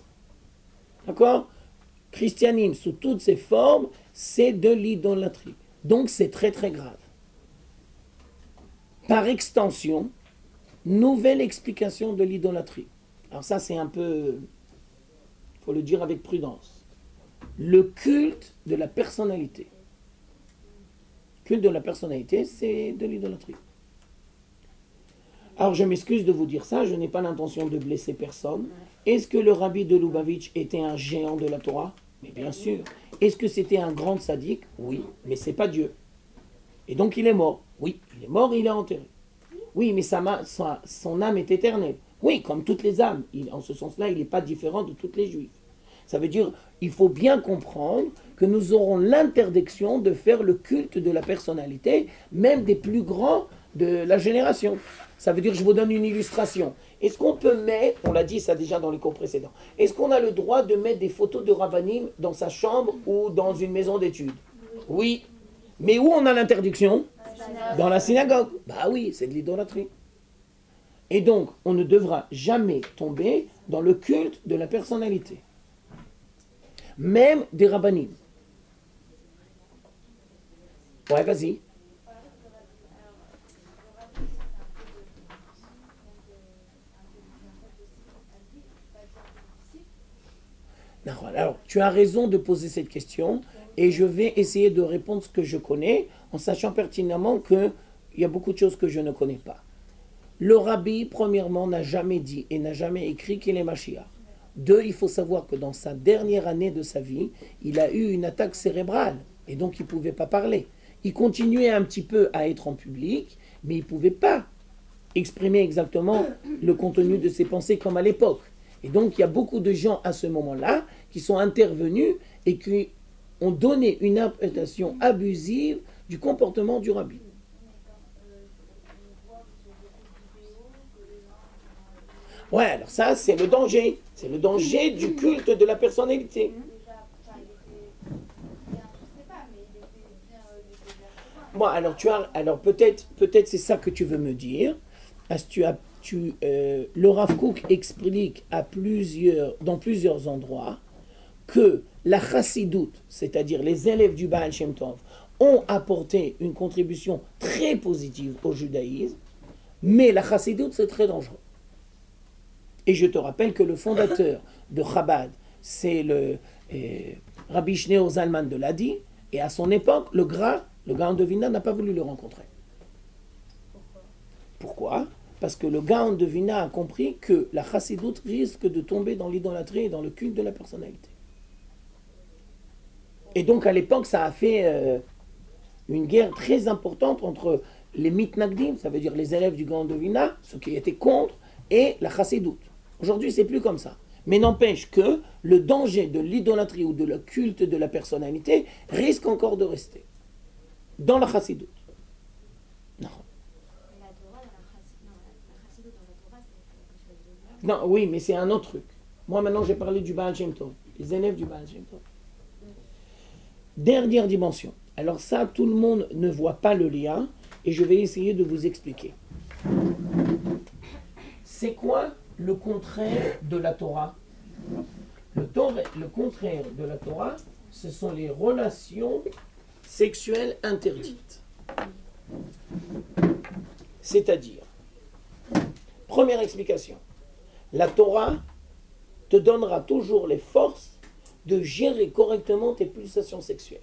D'accord? Christianisme, sous toutes ses formes, c'est de l'idolâtrie. Donc c'est très très grave. Par extension, nouvelle explication de l'idolâtrie. Alors ça c'est un peu, il faut le dire avec prudence. Le culte de la personnalité. Le culte de la personnalité, c'est de l'idolâtrie. Alors je m'excuse de vous dire ça, je n'ai pas l'intention de blesser personne. Est-ce que le rabbi de Lubavitch était un géant de la Torah? Mais bien sûr. Est-ce que c'était un grand sadique? Oui, mais c'est pas Dieu. Et donc il est mort. Oui, il est mort et il est enterré. Oui, mais son âme est éternelle. Oui, comme toutes les âmes. En ce sens-là, il n'est pas différent de toutes les juives. Ça veut dire, il faut bien comprendre que nous aurons l'interdiction de faire le culte de la personnalité, même des plus grands de la génération. Ça veut dire, je vous donne une illustration. Est-ce qu'on peut mettre, on l'a dit ça déjà dans les cours précédents, est-ce qu'on a le droit de mettre des photos de Ravanim dans sa chambre ou dans une maison d'études? Oui. Mais où on a l'interdiction? Dans la synagogue. Bah oui, c'est de l'idolâtrie. Et donc, on ne devra jamais tomber dans le culte de la personnalité. Même des rabbinim. Ouais, vas-y. Alors, tu as raison de poser cette question et je vais essayer de répondre ce que je connais en sachant pertinemment qu'il y a beaucoup de choses que je ne connais pas. Le rabbi, premièrement, n'a jamais dit et n'a jamais écrit qu'il est Mashiach. Deux, il faut savoir que dans sa dernière année de sa vie, il a eu une attaque cérébrale et donc il ne pouvait pas parler. Il continuait un petit peu à être en public, mais il ne pouvait pas exprimer exactement le contenu de ses pensées comme à l'époque. Et donc il y a beaucoup de gens à ce moment-là qui sont intervenus et qui ont donné une interprétation abusive du comportement du rabbi. Ouais, alors ça, c'est le danger. C'est le danger du culte de la personnalité. Bon, alors peut-être c'est ça que tu veux me dire. Parce que le Rav Kook explique dans plusieurs endroits que la chassidoute, c'est-à-dire les élèves du Baal Shem Tov, ont apporté une contribution très positive au judaïsme, mais la chassidoute, c'est très dangereux. Et je te rappelle que le fondateur de Chabad, c'est le Rabbi Shneur Zalman de Ladi, et à son époque, le Gaon de Vilna n'a pas voulu le rencontrer. Pourquoi ? Parce que le Gaon de Vilna a compris que la chassidoute risque de tomber dans l'idolâtrie et dans le culte de la personnalité. Et donc à l'époque, ça a fait une guerre très importante entre les mitnagdim, ça veut dire les élèves du Gaon de Vilna, ceux qui étaient contre, et la chassidoute. Aujourd'hui, c'est plus comme ça. Mais n'empêche que le danger de l'idolâtrie ou de le culte de la personnalité risque encore de rester dans la chassidoute. Non. Non, oui, mais c'est un autre truc. Moi, maintenant, j'ai parlé du Baal Shem Tov, les élèves du Baal Shem Tov. Dernière dimension. Alors ça, tout le monde ne voit pas le lien, et je vais essayer de vous expliquer. C'est quoi le contraire de la Torah? Le contraire de la Torah, ce sont les relations sexuelles interdites. C'est-à-dire, première explication, la Torah te donnera toujours les forces de gérer correctement tes pulsations sexuelles.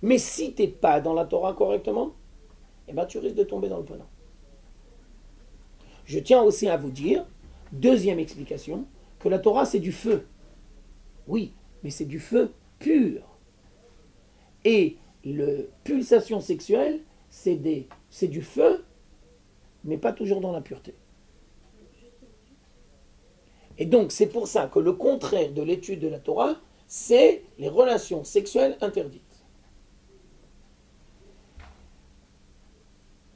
Mais si tu n'es pas dans la Torah correctement, eh ben, tu risques de tomber dans le panneau. Je tiens aussi à vous dire, deuxième explication, que la Torah c'est du feu. Oui, mais c'est du feu pur. Et le pulsation sexuelle, c'est du feu, mais pas toujours dans la pureté. Et donc c'est pour ça que le contraire de l'étude de la Torah, c'est les relations sexuelles interdites.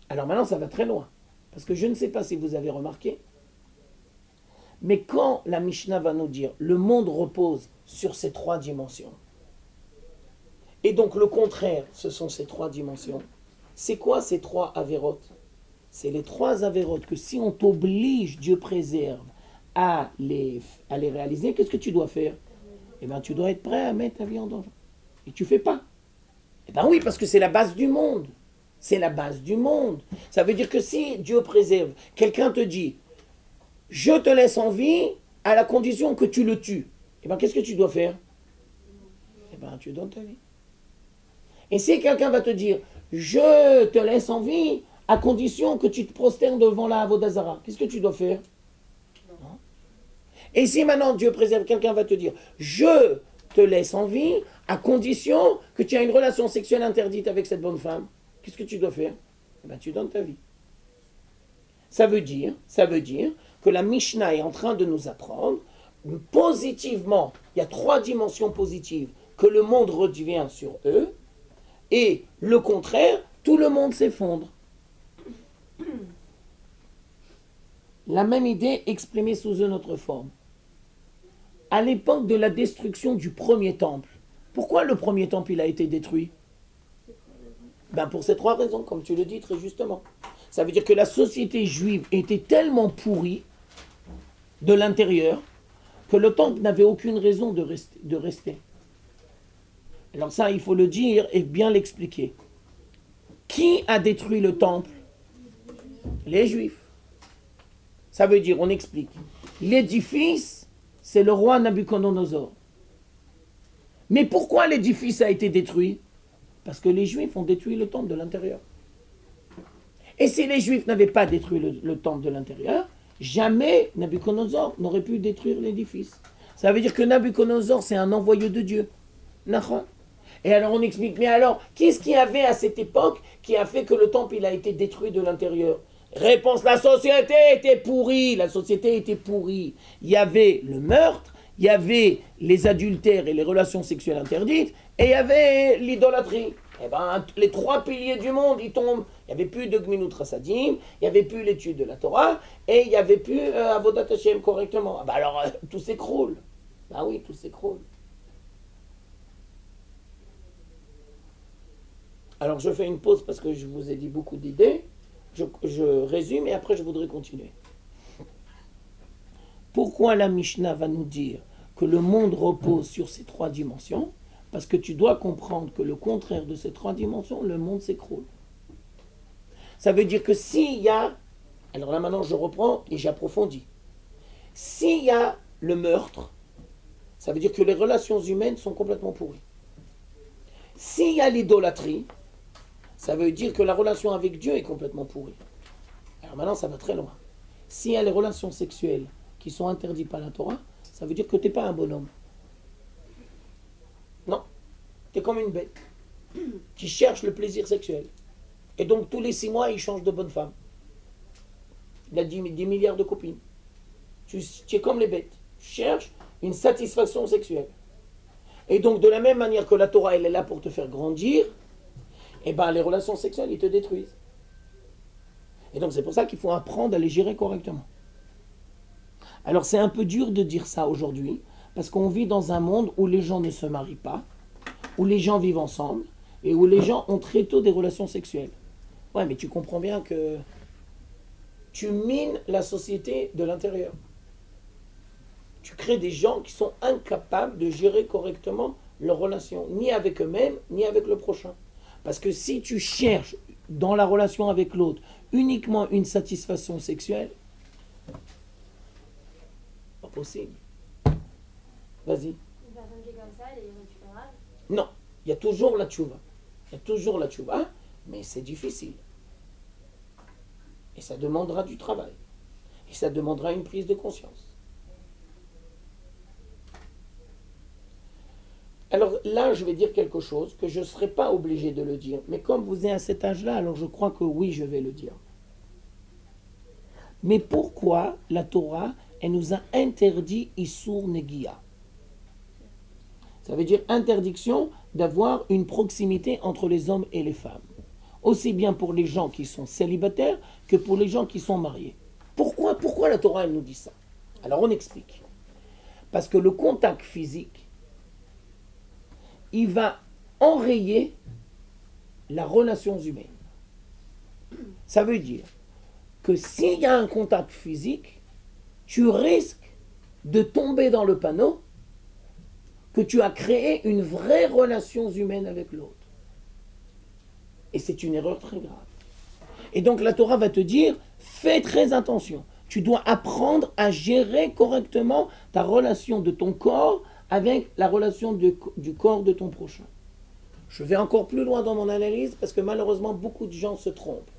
Alors maintenant ça va très loin. Parce que je ne sais pas si vous avez remarqué, mais quand la Mishnah va nous dire le monde repose sur ces trois dimensions, et donc le contraire, ce sont ces trois dimensions, c'est quoi ces trois avérotes? C'est les trois avérotes que si on t'oblige, Dieu préserve, à les réaliser, qu'est-ce que tu dois faire? Eh bien, tu dois être prêt à mettre ta vie en danger. Et tu ne fais pas. Eh bien oui, parce que c'est la base du monde. C'est la base du monde. Ça veut dire que si Dieu préserve, quelqu'un te dit « Je te laisse en vie à la condition que tu le tues ». Eh bien, qu'est-ce que tu dois faire? Eh bien, tu donnes ta vie. Et si quelqu'un va te dire « Je te laisse en vie à condition que tu te prosternes devant la Avodazara », qu'est-ce que tu dois faire? Non. Et si maintenant Dieu préserve, quelqu'un va te dire « Je te laisse en vie à condition que tu aies une relation sexuelle interdite avec cette bonne femme », qu'est-ce que tu dois faire? Eh bien, tu donnes ta vie. Ça veut dire que la Mishnah est en train de nous apprendre positivement, il y a 3 dimensions positives, que le monde redevient sur eux, et le contraire, tout le monde s'effondre. La même idée exprimée sous une autre forme. À l'époque de la destruction du premier temple, pourquoi le premier temple il a été détruit? Pour ces 3 raisons, comme tu le dis très justement. Ça veut dire que la société juive était tellement pourrie de l'intérieur que le temple n'avait aucune raison de rester. Alors ça, il faut le dire et bien l'expliquer. Qui a détruit le temple? Les Juifs. Ça veut dire, on explique. L'édifice, c'est le roi Nabuchodonosor. Mais pourquoi l'édifice a été détruit? Parce que les Juifs ont détruit le temple de l'intérieur. Et si les Juifs n'avaient pas détruit le temple de l'intérieur, jamais Nabuchodonosor n'aurait pu détruire l'édifice. Ça veut dire que Nabuchodonosor, c'est un envoyé de Dieu. Et alors on explique, mais alors, qu'est-ce qu'il y avait à cette époque qui a fait que le temple il a été détruit de l'intérieur? Réponse, la société était pourrie. La société était pourrie. Il y avait le meurtre, il y avait les adultères et les relations sexuelles interdites, et il y avait l'idolâtrie. Les 3 piliers du monde, ils tombent. Il n'y avait plus de Gminut Chassadim, il n'y avait plus l'étude de la Torah, et il n'y avait plus Avodat Hashem correctement. Alors, tout s'écroule. Oui, tout s'écroule. Alors, je fais une pause parce que je vous ai dit beaucoup d'idées. Je résume et après, je voudrais continuer. Pourquoi la Mishnah va nous dire que le monde repose sur ces 3 dimensions? Parce que tu dois comprendre que le contraire de ces 3 dimensions, le monde s'écroule. Ça veut dire que s'il y a... Alors là maintenant je reprends et j'approfondis. S'il y a le meurtre, ça veut dire que les relations humaines sont complètement pourries. S'il y a l'idolâtrie, ça veut dire que la relation avec Dieu est complètement pourrie. Alors maintenant ça va très loin. S'il y a les relations sexuelles qui sont interdites par la Torah, ça veut dire que tu n'es pas un bonhomme. Non, tu es comme une bête qui cherche le plaisir sexuel. Et donc tous les 6 mois, il change de bonne femme. Il a 10 milliards de copines. Tu es comme les bêtes. Tu cherches une satisfaction sexuelle. Et donc de la même manière que la Torah, elle est là pour te faire grandir, les relations sexuelles, ils te détruisent. Et donc c'est pour ça qu'il faut apprendre à les gérer correctement. Alors c'est un peu dur de dire ça aujourd'hui, parce qu'on vit dans un monde où les gens ne se marient pas, où les gens vivent ensemble, et où les gens ont très tôt des relations sexuelles. Ouais, mais tu comprends bien que tu mines la société de l'intérieur. Tu crées des gens qui sont incapables de gérer correctement leurs relations, ni avec eux-mêmes, ni avec le prochain. Parce que si tu cherches dans la relation avec l'autre uniquement une satisfaction sexuelle, pas possible. Vas-y. Une personne qui est comme ça, elle est irrécupérable? Non, il y a toujours la tchouva. Il y a toujours la tchouva, mais c'est difficile. Et ça demandera du travail. Et ça demandera une prise de conscience. Alors là, je vais dire quelque chose que je ne serai pas obligé de le dire. Mais comme vous êtes à cet âge-là, alors je crois que oui, je vais le dire. Mais pourquoi la Torah, elle nous a interdit Issur Negiya? Ça veut dire interdiction d'avoir une proximité entre les hommes et les femmes. Aussi bien pour les gens qui sont célibataires que pour les gens qui sont mariés. Pourquoi la Torah, elle nous dit ça? Alors on explique. Parce que le contact physique, il va enrayer la relation humaine. Ça veut dire que s'il y a un contact physique, tu risques de tomber dans le panneau que tu as créé une vraie relation humaine avec l'autre. Et c'est une erreur très grave. Et donc la Torah va te dire, fais très attention. Tu dois apprendre à gérer correctement ta relation de ton corps avec la relation du corps de ton prochain. Je vais encore plus loin dans mon analyse parce que malheureusement beaucoup de gens se trompent.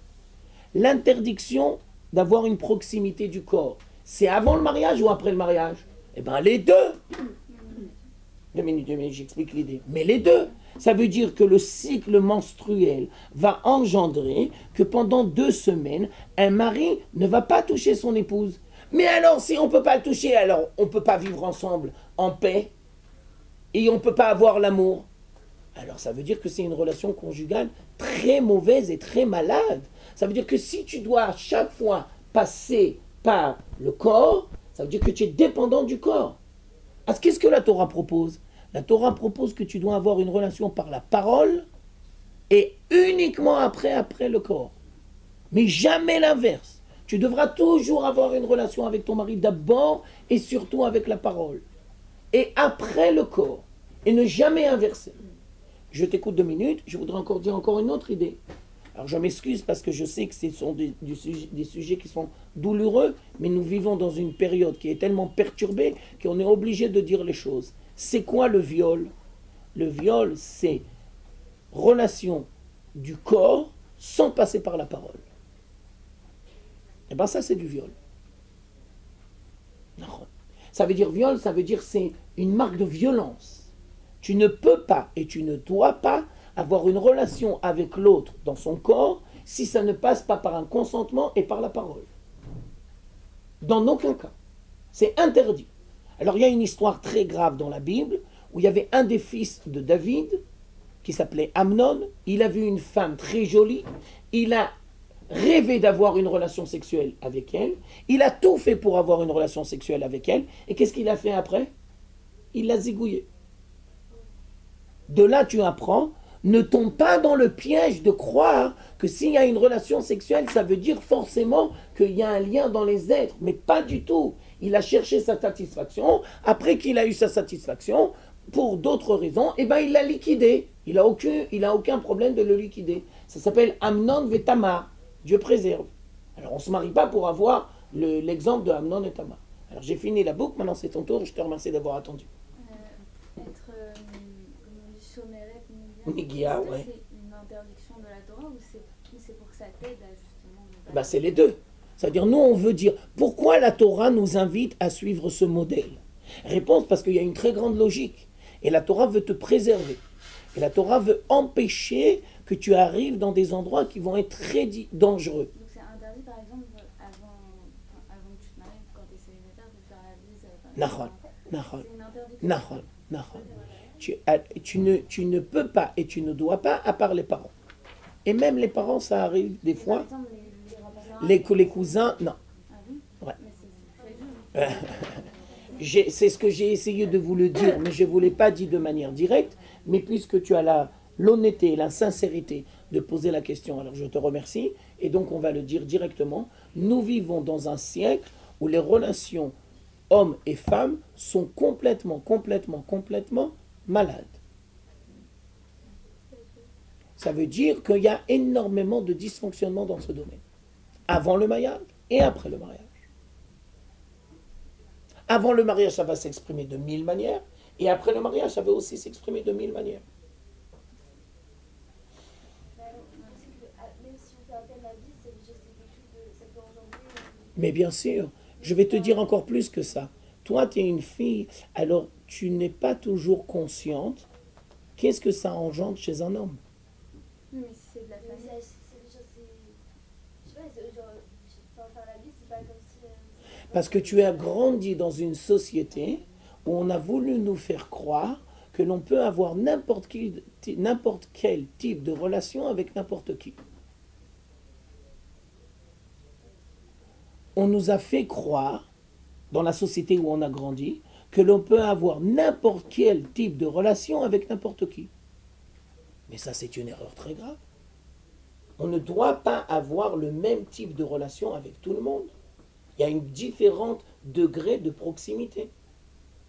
L'interdiction d'avoir une proximité du corps, c'est avant le mariage ou après le mariage? Eh bien les deux. Deux minutes, j'explique l'idée. Mais les deux. Ça veut dire que le cycle menstruel va engendrer que pendant 2 semaines, un mari ne va pas toucher son épouse. Mais alors, si on ne peut pas le toucher, alors on ne peut pas vivre ensemble en paix et on ne peut pas avoir l'amour. Alors ça veut dire que c'est une relation conjugale très mauvaise et très malade. Ça veut dire que si tu dois à chaque fois passer par le corps, ça veut dire que tu es dépendant du corps. Alors, qu'est-ce que la Torah propose? La Torah propose que tu dois avoir une relation par la parole et uniquement après le corps. Mais jamais l'inverse. Tu devras toujours avoir une relation avec ton mari d'abord et surtout avec la parole. Et après le corps. Et ne jamais inverser. Je t'écoute 2 minutes, je voudrais encore dire encore une autre idée. Alors je m'excuse parce que je sais que ce sont des sujets qui sont douloureux, mais nous vivons dans une période qui est tellement perturbée qu'on est obligé de dire les choses. C'est quoi le viol? Le viol, c'est relation du corps sans passer par la parole. Et bien ça, c'est du viol. Ça veut dire viol, ça veut dire c'est une marque de violence. Tu ne peux pas et tu ne dois pas avoir une relation avec l'autre dans son corps si ça ne passe pas par un consentement et par la parole. Dans aucun cas. C'est interdit. Alors il y a une histoire très grave dans la Bible où il y avait un des fils de David qui s'appelait Amnon. Il a vu une femme très jolie. Il a rêvé d'avoir une relation sexuelle avec elle. Il a tout fait pour avoir une relation sexuelle avec elle. Et qu'est-ce qu'il a fait après? Il l'a zigouillée. De là, tu apprends, ne tombe pas dans le piège de croire que s'il y a une relation sexuelle, ça veut dire forcément qu'il y a un lien dans les êtres. Mais pas du tout. Il a cherché sa satisfaction. Après qu'il a eu sa satisfaction, pour d'autres raisons, eh ben, il l'a liquidé. Il a aucun problème de le liquider. Ça s'appelle Amnon ve Tamar. Dieu préserve. Alors on ne se marie pas pour avoir l'exemple de Amnon et Tamar. Alors j'ai fini la boucle, maintenant c'est ton tour. Je te remercie d'avoir attendu. Être chomeret, Nigia, ouais. C'est une interdiction de la Torah ou c'est pour que ça t'aide à justement... Bah, c'est les deux. C'est-à-dire, nous, on veut dire, pourquoi la Torah nous invite à suivre ce modèle? Réponse, parce qu'il y a une très grande logique. Et la Torah veut te préserver. Et la Torah veut empêcher que tu arrives dans des endroits qui vont être très dangereux. Donc c'est interdit, par exemple, avant que tu te maries, quand tu es célibataire, de faire la bise Nahon. C'est une interdiction. Tu ne peux pas et tu ne dois pas, à part les parents. Et même les parents, ça arrive des fois. Par exemple, les cousins, non. Ah oui? Ouais. Mais c'est C'est ce que j'ai essayé de vous le dire, mais je ne vous l'ai pas dit de manière directe. Mais puisque tu as l'honnêteté et la sincérité de poser la question, alors je te remercie. Et donc on va le dire directement. Nous vivons dans un siècle où les relations hommes et femmes sont complètement malades. Ça veut dire qu'il y a énormément de dysfonctionnements dans ce domaine. Avant le mariage et après le mariage. Avant le mariage, ça va s'exprimer de 1000 manières. Et après le mariage, ça va aussi s'exprimer de 1000 manières. même si on fait appel à la vie, c'est quelque chose de... ça peut engendrer... Mais bien sûr, je vais te dire encore plus que ça. Toi, tu es une fille, alors tu n'es pas toujours consciente. Qu'est-ce que ça engendre chez un homme? Mais si c'est de la famille... Je sais pas, genre... faire la vie, c'est pas comme si... Parce que tu as grandi dans une société où on a voulu nous faire croire que l'on peut avoir n'importe quel type de relation avec n'importe qui. On nous a fait croire, dans la société où on a grandi, que l'on peut avoir n'importe quel type de relation avec n'importe qui. Mais ça, c'est une erreur très grave. On ne doit pas avoir le même type de relation avec tout le monde. Il y a une différents degrés de proximité.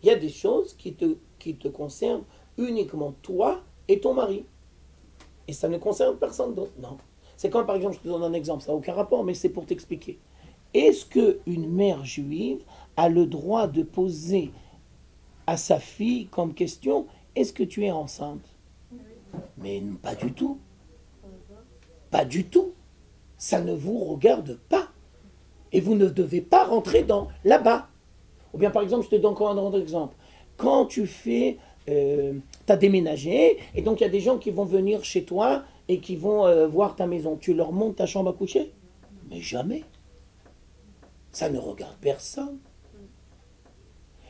Il y a des choses qui te concernent uniquement toi et ton mari. Et ça ne concerne personne d'autre. Non. C'est comme par exemple, je te donne un exemple, ça n'a aucun rapport, mais c'est pour t'expliquer. Est-ce qu'une mère juive a le droit de poser à sa fille comme question, est-ce que tu es enceinte? Mais pas du tout. Pas du tout. Ça ne vous regarde pas. Et vous ne devez pas rentrer là-bas. Ou bien par exemple, je te donne encore un autre exemple. Quand tu fais tu as déménagé, et donc il y a des gens qui vont venir chez toi et qui vont voir ta maison. Tu leur montres ta chambre à coucher? Mais jamais. Ça ne regarde personne.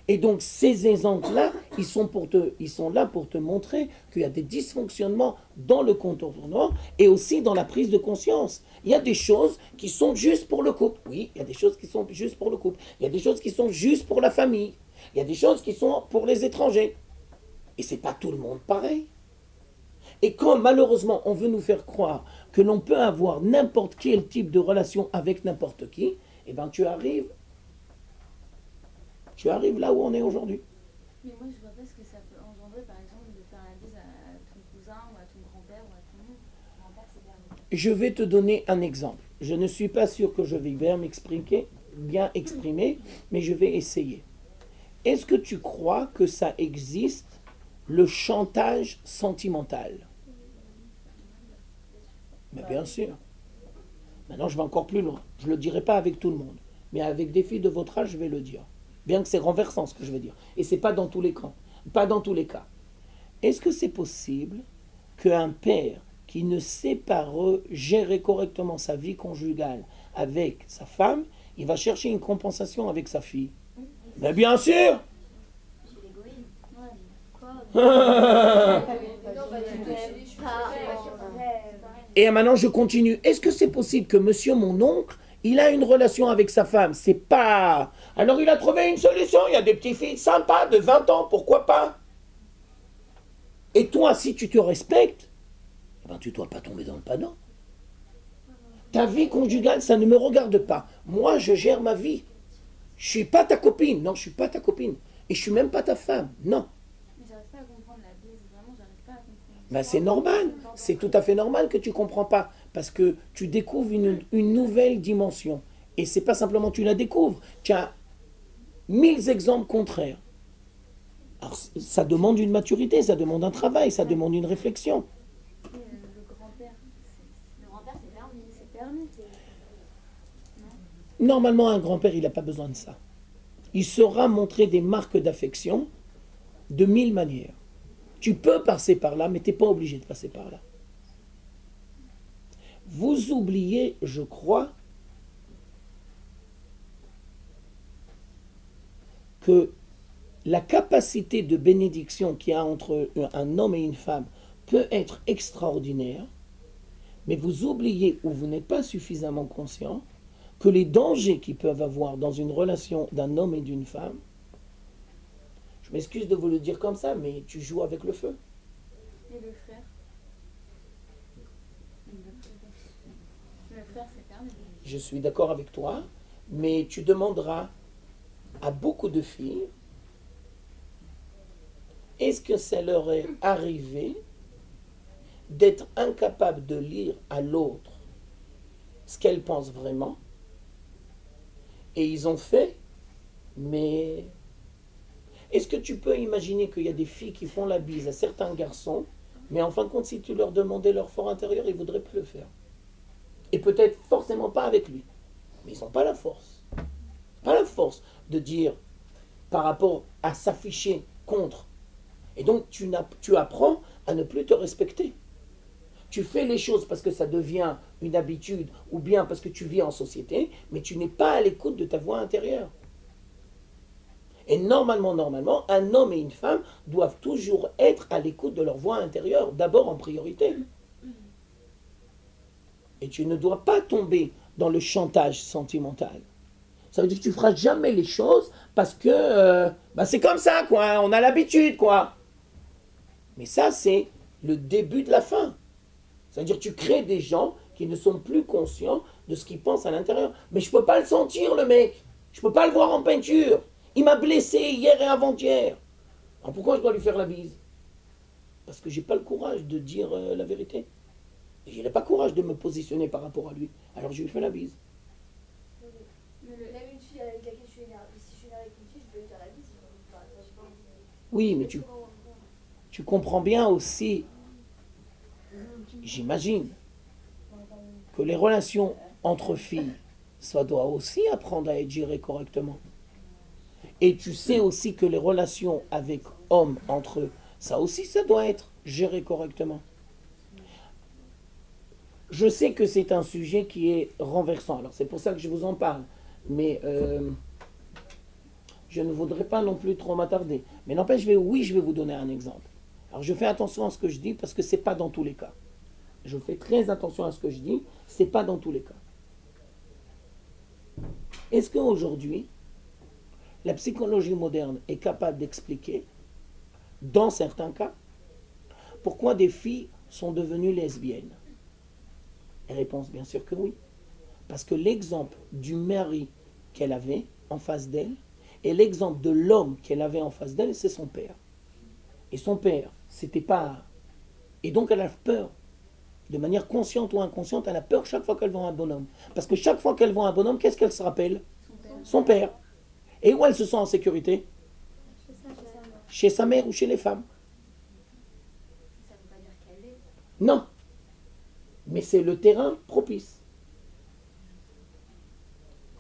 Et donc ces exemples-là, ils sont là pour te montrer qu'il y a des dysfonctionnements dans le contournement et aussi dans la prise de conscience. Il y a des choses qui sont justes pour le couple. Oui, il y a des choses qui sont justes pour le couple. Il y a des choses qui sont justes pour la famille. Il y a des choses qui sont pour les étrangers. Et c'est pas tout le monde pareil. Et quand malheureusement on veut nous faire croire que l'on peut avoir n'importe quel type de relation avec n'importe qui, eh bien tu arrives là où on est aujourd'hui. Mais moi je vois pas ce que ça peut engendrer par exemple de faire la bise à ton cousin ou à ton grand-père ou à ton oncle. Grand-père c'est permis. Je vais te donner un exemple. Je ne suis pas sûr que je vais bien exprimer, mais je vais essayer. Est-ce que tu crois que ça existe, le chantage sentimental? Mais bien sûr. Maintenant, je vais encore plus loin. Je ne le dirai pas avec tout le monde. Mais avec des filles de votre âge, je vais le dire. Bien que c'est renversant ce que je vais dire. Et ce n'est pas dans tous les cas. Pas dans tous les cas. Est-ce que c'est possible qu'un père qui ne sait pas gérer correctement sa vie conjugale avec sa femme, il va chercher une compensation avec sa fille? Mais bien sûr. Et maintenant je continue. Est-ce que c'est possible que monsieur mon oncle, il a une relation avec sa femme? C'est pas... Alors il a trouvé une solution. Il y a des petites filles sympas de 20 ans, pourquoi pas? Et toi, si tu te respectes, eh ben, tu ne dois pas tomber dans le panneau. Ta vie conjugale, ça ne me regarde pas. Moi, je gère ma vie. Je ne suis pas ta copine. Non, je ne suis pas ta copine. Et je ne suis même pas ta femme. Non. Mais j'arrive pas à comprendre la bise. Vraiment, j'arrive pas à comprendre. Ben, c'est normal. C'est tout à fait normal que tu ne comprends pas. Parce que tu découvres une nouvelle dimension. Et ce n'est pas simplement tu la découvres. Tu as 1000 exemples contraires. Alors, ça demande une maturité, ça demande un travail, ça demande une réflexion. Le grand-père, c'est permis. Normalement, un grand-père, il n'a pas besoin de ça. Il saura montrer des marques d'affection de 1000 manières. Tu peux passer par là, mais tu n'es pas obligé de passer par là. Vous oubliez, je crois, que la capacité de bénédiction qu'il y a entre un homme et une femme peut être extraordinaire, mais vous oubliez ou vous n'êtes pas suffisamment conscient que les dangers qu'ils peuvent avoir dans une relation d'un homme et d'une femme, je m'excuse de vous le dire comme ça, mais tu joues avec le feu. Et le frère? Le frère, c'est permis. Je suis d'accord avec toi, mais tu demanderas à beaucoup de filles, est-ce que ça leur est arrivé d'être incapable de lire à l'autre ce qu'elle pense vraiment? Et ils ont fait, mais est-ce que tu peux imaginer qu'il y a des filles qui font la bise à certains garçons, mais en fin de compte, si tu leur demandais leur fort intérieur, ils ne voudraient plus le faire. Et peut-être forcément pas avec lui. Mais ils n'ont pas la force. Pas la force de dire par rapport à s'afficher contre. Et donc tu apprends à ne plus te respecter. Tu fais les choses parce que ça devient une habitude ou bien parce que tu vis en société, mais tu n'es pas à l'écoute de ta voix intérieure. Et normalement, un homme et une femme doivent toujours être à l'écoute de leur voix intérieure, d'abord en priorité. Et tu ne dois pas tomber dans le chantage sentimental. Ça veut dire que tu ne feras jamais les choses parce que c'est comme ça, quoi. On a l'habitude, quoi. Mais ça, c'est le début de la fin. Ça veut dire que tu crées des gens qui ne sont plus conscients de ce qu'ils pensent à l'intérieur. Mais je ne peux pas le sentir, le mec. Je ne peux pas le voir en peinture. Il m'a blessé hier et avant-hier. Alors pourquoi je dois lui faire la bise? Parce que je n'ai pas le courage de dire la vérité. Et je n'ai pas le courage de me positionner par rapport à lui. Alors je lui fais la bise. Même une fille avec laquelle je suis énervée, si je suis énervée avec une fille, je peux lui faire la bise. Oui, mais tu comprends bien aussi, j'imagine, que les relations entre filles, ça doit aussi apprendre à être géré correctement. Et tu sais aussi que les relations avec hommes entre eux, Ça aussi, ça doit être géré correctement. Je sais que c'est un sujet qui est renversant, alors c'est pour ça que je vous en parle, mais je ne voudrais pas non plus trop m'attarder. Mais n'empêche, je vais vous donner un exemple. Alors je fais attention à ce que je dis parce que ce n'est pas dans tous les cas. Je fais très attention à ce que je dis, ce n'est pas dans tous les cas. Est-ce qu'aujourd'hui, la psychologie moderne est capable d'expliquer, dans certains cas, pourquoi des filles sont devenues lesbiennes? Réponse bien sûr que oui. Parce que l'exemple du mari qu'elle avait en face d'elle et l'exemple de l'homme qu'elle avait en face d'elle, c'est son père. Et son père, c'était pas... Et donc elle a peur. De manière consciente ou inconsciente, elle a peur chaque fois qu'elle voit un bonhomme. Parce que chaque fois qu'elle voit un bonhomme, qu'est-ce qu'elle se rappelle? Son père. Et où elle se sent en sécurité? Chez sa mère ou chez les femmes. Ça ne veut pas dire qu'elle est. Non. Mais c'est le terrain propice.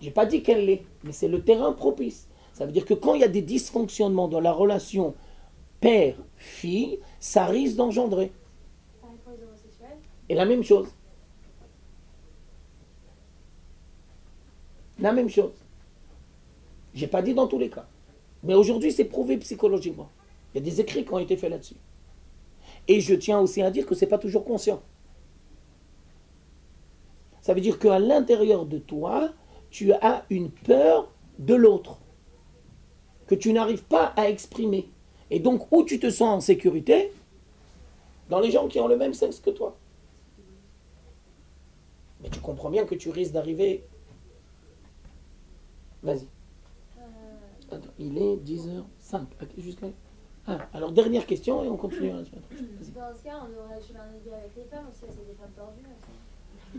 J'ai pas dit qu'elle l'est, mais c'est le terrain propice. Ça veut dire que quand il y a des dysfonctionnements dans la relation père-fille, ça risque d'engendrer. Pareil pour les homosexuels. Et la même chose. La même chose. J'ai pas dit dans tous les cas. Mais aujourd'hui, c'est prouvé psychologiquement. Il y a des écrits qui ont été faits là-dessus. Et je tiens aussi à dire que c'est pas toujours conscient. Ça veut dire qu'à l'intérieur de toi, tu as une peur de l'autre que tu n'arrives pas à exprimer. Et donc, où tu te sens en sécurité? Dans les gens qui ont le même sexe que toi. Mais tu comprends bien que tu risques d'arriver... Vas-y. Attends, il est 10h05. Jusqu'à... alors, dernière question et on continue. Dans ce cas, on aurait chez un avec les femmes aussi, c'est des femmes tordues.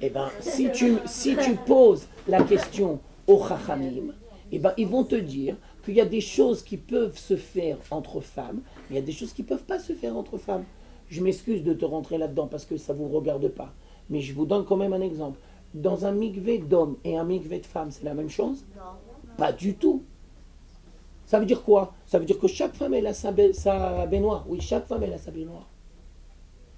Eh bien, si tu poses la question aux Chachamim, eh ben, ils vont te dire qu'il y a des choses qui peuvent se faire entre femmes, mais il y a des choses qui ne peuvent pas se faire entre femmes. Je m'excuse de te rentrer là-dedans parce que ça ne vous regarde pas, mais je vous donne quand même un exemple. Dans un mikvé d'hommes et un mikvé de femmes, c'est la même chose? Non. Pas du tout. Ça veut dire quoi? Ça veut dire que chaque femme, elle a sa baignoire. Oui, chaque femme, elle a sa baignoire.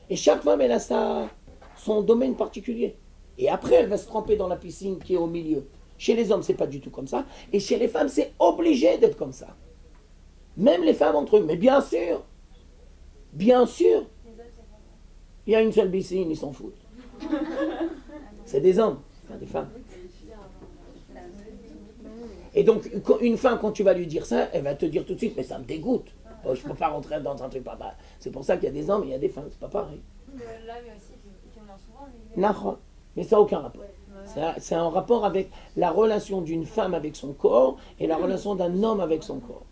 Et chaque femme, elle a son domaine particulier. Et après, elle va se tremper dans la piscine qui est au milieu. Chez les hommes, c'est pas du tout comme ça. Et chez les femmes, c'est obligé d'être comme ça. Même les femmes entre eux. Mais bien sûr, il y a une seule piscine, ils s'en foutent. C'est des hommes, pas des femmes. Et donc, une femme, quand tu vas lui dire ça, elle va te dire tout de suite, mais ça me dégoûte. Oh, je ne peux pas rentrer dans un truc papa. C'est pour ça qu'il y a des hommes et il y a des femmes, c'est pas pareil. Là, mais aussi, qui en ont souvent. Mais ça n'a aucun rapport. C'est un rapport avec la relation d'une femme avec son corps et la relation d'un homme avec son corps.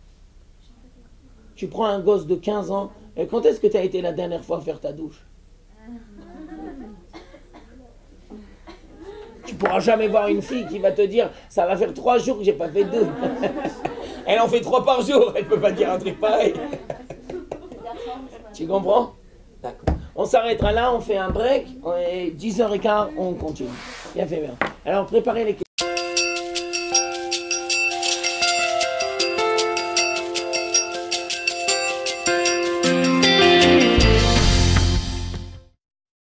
Tu prends un gosse de 15 ans, et quand est-ce que tu as été la dernière fois faire ta douche? Tu ne pourras jamais voir une fille qui va te dire ça va faire 3 jours que j'ai pas fait 2. Elle en fait 3 par jour, elle ne peut pas dire un truc pareil. Tu comprends? D'accord. On s'arrêtera là, on fait un break, et 10h15, on continue. Bien fait, bien. Alors, préparez les questions.